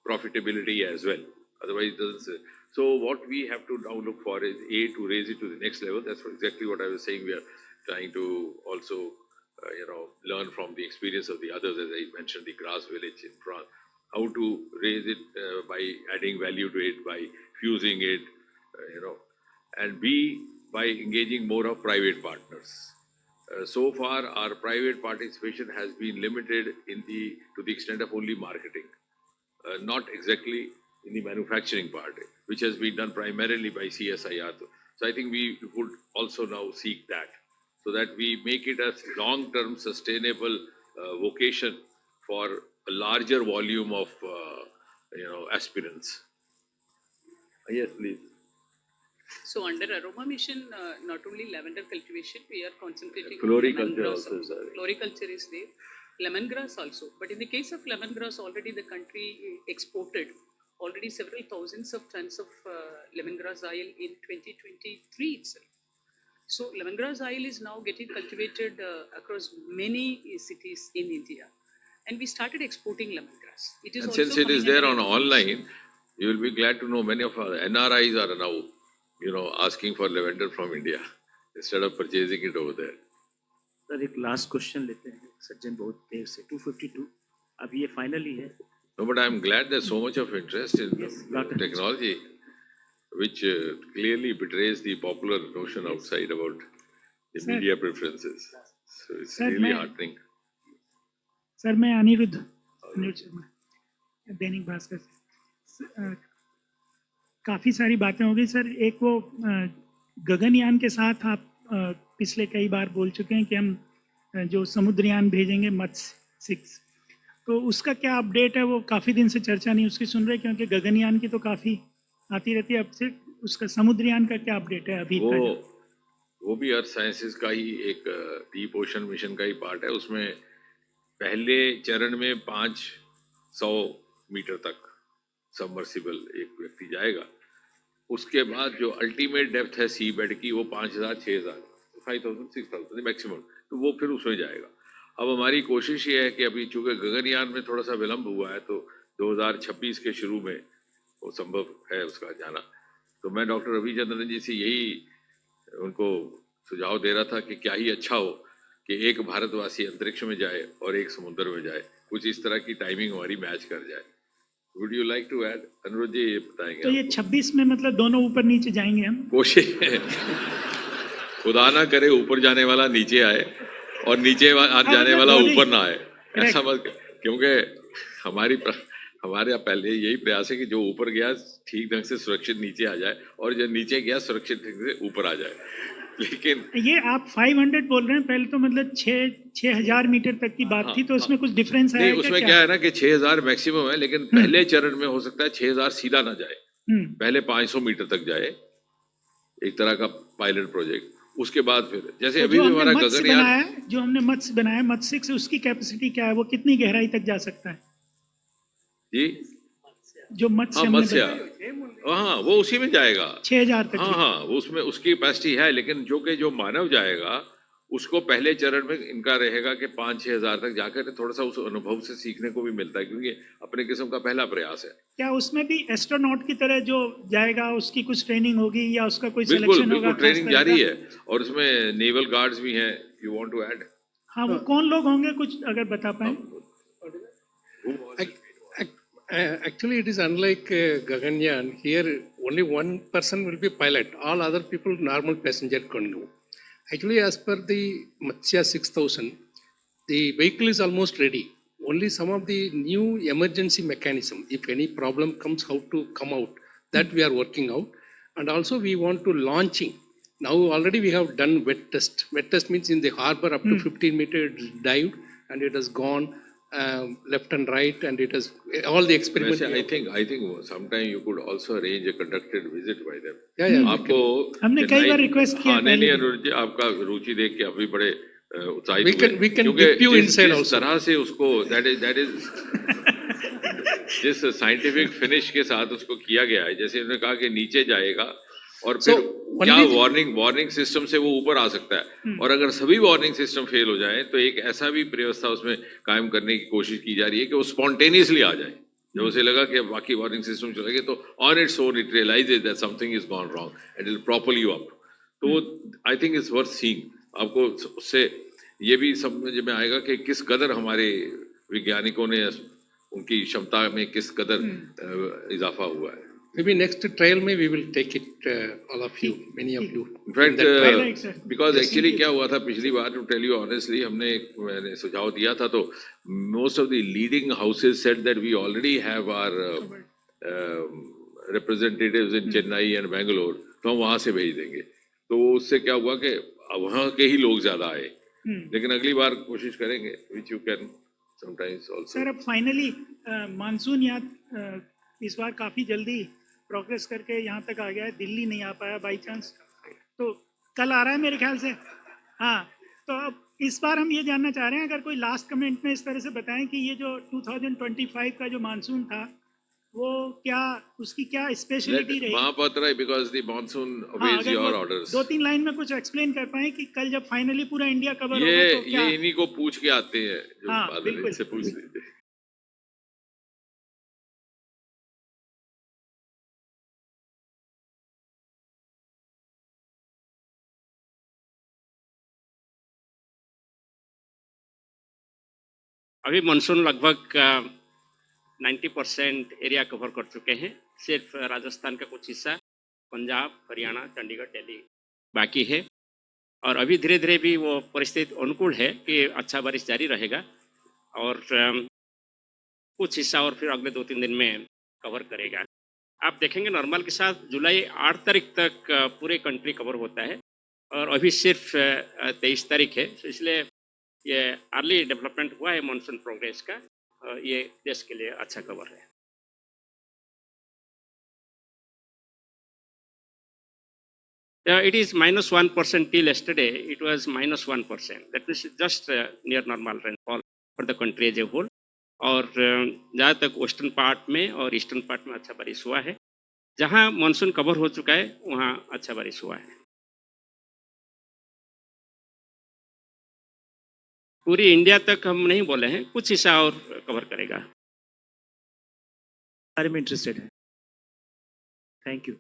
profitability as well. Otherwise, it doesn't. So what we have to now look for is to raise it to the next level. That's exactly what I was saying. We are trying to also, learn from the experience of the others, as I mentioned, the grass village in France, how to raise it by adding value to it, by fusing it, and by engaging more of private partners. So far, our private participation has been limited to the extent of only marketing, not exactly in the manufacturing part, which has been done primarily by CSIR. So I think we would also now seek that, so that we make it a long-term sustainable vocation for a larger volume of aspirants. Yes, please. So under aroma mission, not only lavender cultivation, we are concentrating Floriculture on also is there. Floriculture is there, lemongrass also. But in the case of lemongrass, already the country exported already several thousands of tons of lemongrass oil in 2023 itself. So lemongrass oil is now getting cultivated across many cities in India. And we started exporting lemongrass. It is And also since it is coming there under on the online, you will be glad to know many of our NRIs are now, asking for lavender from India instead of purchasing it over there. Sir एक last question लेते हैं सज्जन बहुत देर से 252 अब ये finally है. No, but I am glad there's so much of interest in technology, which clearly betrays the popular notion outside about the Sir. media preferences. So it's Sir, really मैं- heartening. Sir मैं अनिरुद्ध शर्मा दैनिक भास्कर से काफ़ी सारी बातें हो गई sir. एक वो गगनयान के साथ आप पिछले कई बार बोल चुके हैं कि हम जो समुद्रयान भेजेंगे मत्स्य 6, तो उसका क्या अपडेट है? वो काफ़ी दिन से चर्चा नहीं उसकी सुन रहे, क्योंकि गगनयान की तो काफ़ी आती रहती है. अब से उसका समुद्रयान का क्या अपडेट है अभी? वो भी अर्थ साइंसेज का ही एक डीप ओशन मिशन का ही पार्ट है. उसमें पहले चरण में 500 मीटर तक सबमर्सिबल एक व्यक्ति जाएगा. उसके बाद जो अल्टीमेट डेप्थ है सी बेड की वो 5,000, 6,000, 5,000, 6,000 मैक्सिमम, तो वो फिर उसमें जाएगा। अब हमारी कोशिश ये है कि अभी चूंकि गगनयान में थोड़ा सा विलम्ब हुआ है, तो 2026 के शुरू में वो संभव है उसका जाना। तो मैं डॉक्टर रविचंद्रन जी से यही उनको सुझाव दे रहा था कि क्या ही अच्छा हो कि एक भारतवासी अंतरिक्ष में जाए और एक समुद्र में जाए, कुछ इस तरह की टाइमिंग हमारी मैच कर जाए। Would you like to add? Anurodh ji ये बताएंगे। तो ये 26 में मतलब दोनों ऊपर नीचे जाएंगे हम? कोशिश खुदा ना करे ऊपर जाने वाला नीचे आए और नीचे जाने वाला ऊपर ना आए, ऐसा मत, क्योंकि हमारे पहले यही प्रयास है कि जो ऊपर गया ठीक ढंग से सुरक्षित नीचे आ जाए और जो नीचे गया सुरक्षित ढंग से ऊपर आ जाए। लेकिन ये आप 500 बोल रहे हैं, पहले तो मतलब 6,000 मीटर तक की बात थी, तो उसमें कुछ डिफरेंस है? नहीं, उसमें क्या है ना कि 6,000 मैक्सिमम है, लेकिन पहले चरण में हो सकता है 6,000 सीधा ना जाए, पहले 500 मीटर तक जाए, एक तरह का पायलट प्रोजेक्ट। उसके बाद फिर जैसे तो अभी भी हमारा गगनयान जो हमने मत्स्य बनाया, मत्स्य से उसकी कैपेसिटी क्या है, वो कितनी गहराई तक जा सकता है जी? जो मत्स्य हाँ, हमने मत्स्य, बनाया? हाँ वो उसी में जाएगा 6,000 तक। हाँ हाँ, वो उसमें उसकी कैपेसिटी है, लेकिन जो मानव जाएगा उसको पहले चरण में इनका रहेगा कि 5-6 हजार तक जाकर थोड़ा सा उस अनुभव से सीखने को भी मिलता है, क्योंकि अपने किस्म का पहला प्रयास है। क्या उसमें भी एस्ट्रोनॉट की तरह जो जाएगा उसकी कुछ ट्रेनिंग होगी या उसका कोई बिल्कुल सिलेक्शन होगा? बिल्कुल, ट्रेनिंग जारी है और उसमें नेवल गार्ड्स भी हैं। You want to add? हाँ, वो कौन लोग होंगे, कुछ अगर बता पाए? Actually, it is unlike Gaganyaan. Here, only one person will be pilot. All other people, normal passenger can go. Actually, as per the Matsya 6000, the vehicle is almost ready. Only some of the new emergency mechanism, if any problem comes, how to come out, that we are working out. And also we want to launching. Now already we have done wet test. Wet test means in the harbor up to 15-meter dive, and it has gone left and right, and it has all the experiments. I think sometime you could also arrange a conducted visit by them. Yeah. आपको हमने कई बार request किया हाँ, नहीं अनुरोध जी, आपका रुचि देख के अभी बड़े उत्साहित हुए। We can dip you inside जिस also. तरह से उसको that is जिस साइंटिफिक फिनिश के साथ उसको किया गया है, जैसे उन्होंने कहा कि नीचे जाएगा और फिर क्या वार्निंग सिस्टम से वो ऊपर आ सकता है, और अगर सभी वार्निंग सिस्टम फेल हो जाए तो एक ऐसा भी व्यवस्था उसमें कायम करने की कोशिश की जा रही है कि वो स्पॉन्टेनियसली आ जाए। जब उसे लगा कि बाकी वार्निंग सिस्टम चलेंगे तो on its own it realises that something is gone wrong and it will proper you up. तो I think it's worth seeing. आपको उससे ये भी समझ में आएगा कि किस कदर हमारे वैज्ञानिकों ने उनकी क्षमता में किस कदर इजाफा हुआ है। Maybe next trial में we will take it, all of you, many of you. In fact, because actually क्या हुआ था पिछली बार, to tell you honestly, मैंने सुझाव दिया था, तो most of the leading houses said that we already have our representatives in Chennai and Bangalore, तो हम वहाँ से भेज देंगे। तो उससे क्या हुआ कि वहाँ के ही लोग ज्यादा आए, लेकिन अगली बार कोशिश करेंगे, which you can sometimes also. Sir, अब फाइनली मानसून यहाँ इस बार काफ़ी जल्दी प्रोग्रेस करके यहाँ तक आ गया है, दिल्ली नहीं आ पाया बाई चांस, तो कल आ रहा है मेरे ख्याल से। हाँ, तो अब इस बार हम ये जानना चाह रहे हैं, अगर कोई लास्ट कमेंट में इस तरह से बताएं कि ये जो 2025 का जो मानसून था वो क्या, उसकी क्या स्पेशलिटी रही? Mahapatra, because the monsoon obeys your orders. 2-3 line में कुछ एक्सप्लेन कर पाए कि कल जब फाइनली पूरा इंडिया कवर होगा तो क्या? ये इन्हीं को पूछ के आते हैं जो हाँ, बादल, इनसे पूछ लीजिए। अभी मानसून लगभग 90% एरिया कवर कर चुके हैं। सिर्फ राजस्थान का कुछ हिस्सा, पंजाब, हरियाणा, चंडीगढ़, दिल्ली बाकी है। और अभी धीरे धीरे भी वो परिस्थिति अनुकूल है कि अच्छा बारिश जारी रहेगा और कुछ हिस्सा और फिर अगले 2-3 दिन में कवर करेगा। आप देखेंगे नॉर्मल के साथ जुलाई 8 तारीख तक पूरे कंट्री कवर होता है और अभी सिर्फ 23 तारीख है, तो इसलिए ये अर्ली डेवलपमेंट हुआ है मानसून प्रोग्रेस का। ये देश के लिए अच्छा खबर है। It is -1% till yesterday. It was -1%. That means just near normal rainfall for the country as a whole. और जहाँ तक वेस्टर्न पार्ट में और ईस्टर्न पार्ट में अच्छा बारिश हुआ है जहाँ मानसून कवर हो चुका है वहाँ अच्छा बारिश हुआ है। पूरी इंडिया तक हम नहीं बोले हैं, कुछ हिस्सा और कवर करेगा। बारे में इंटरेस्टेड है। Thank you.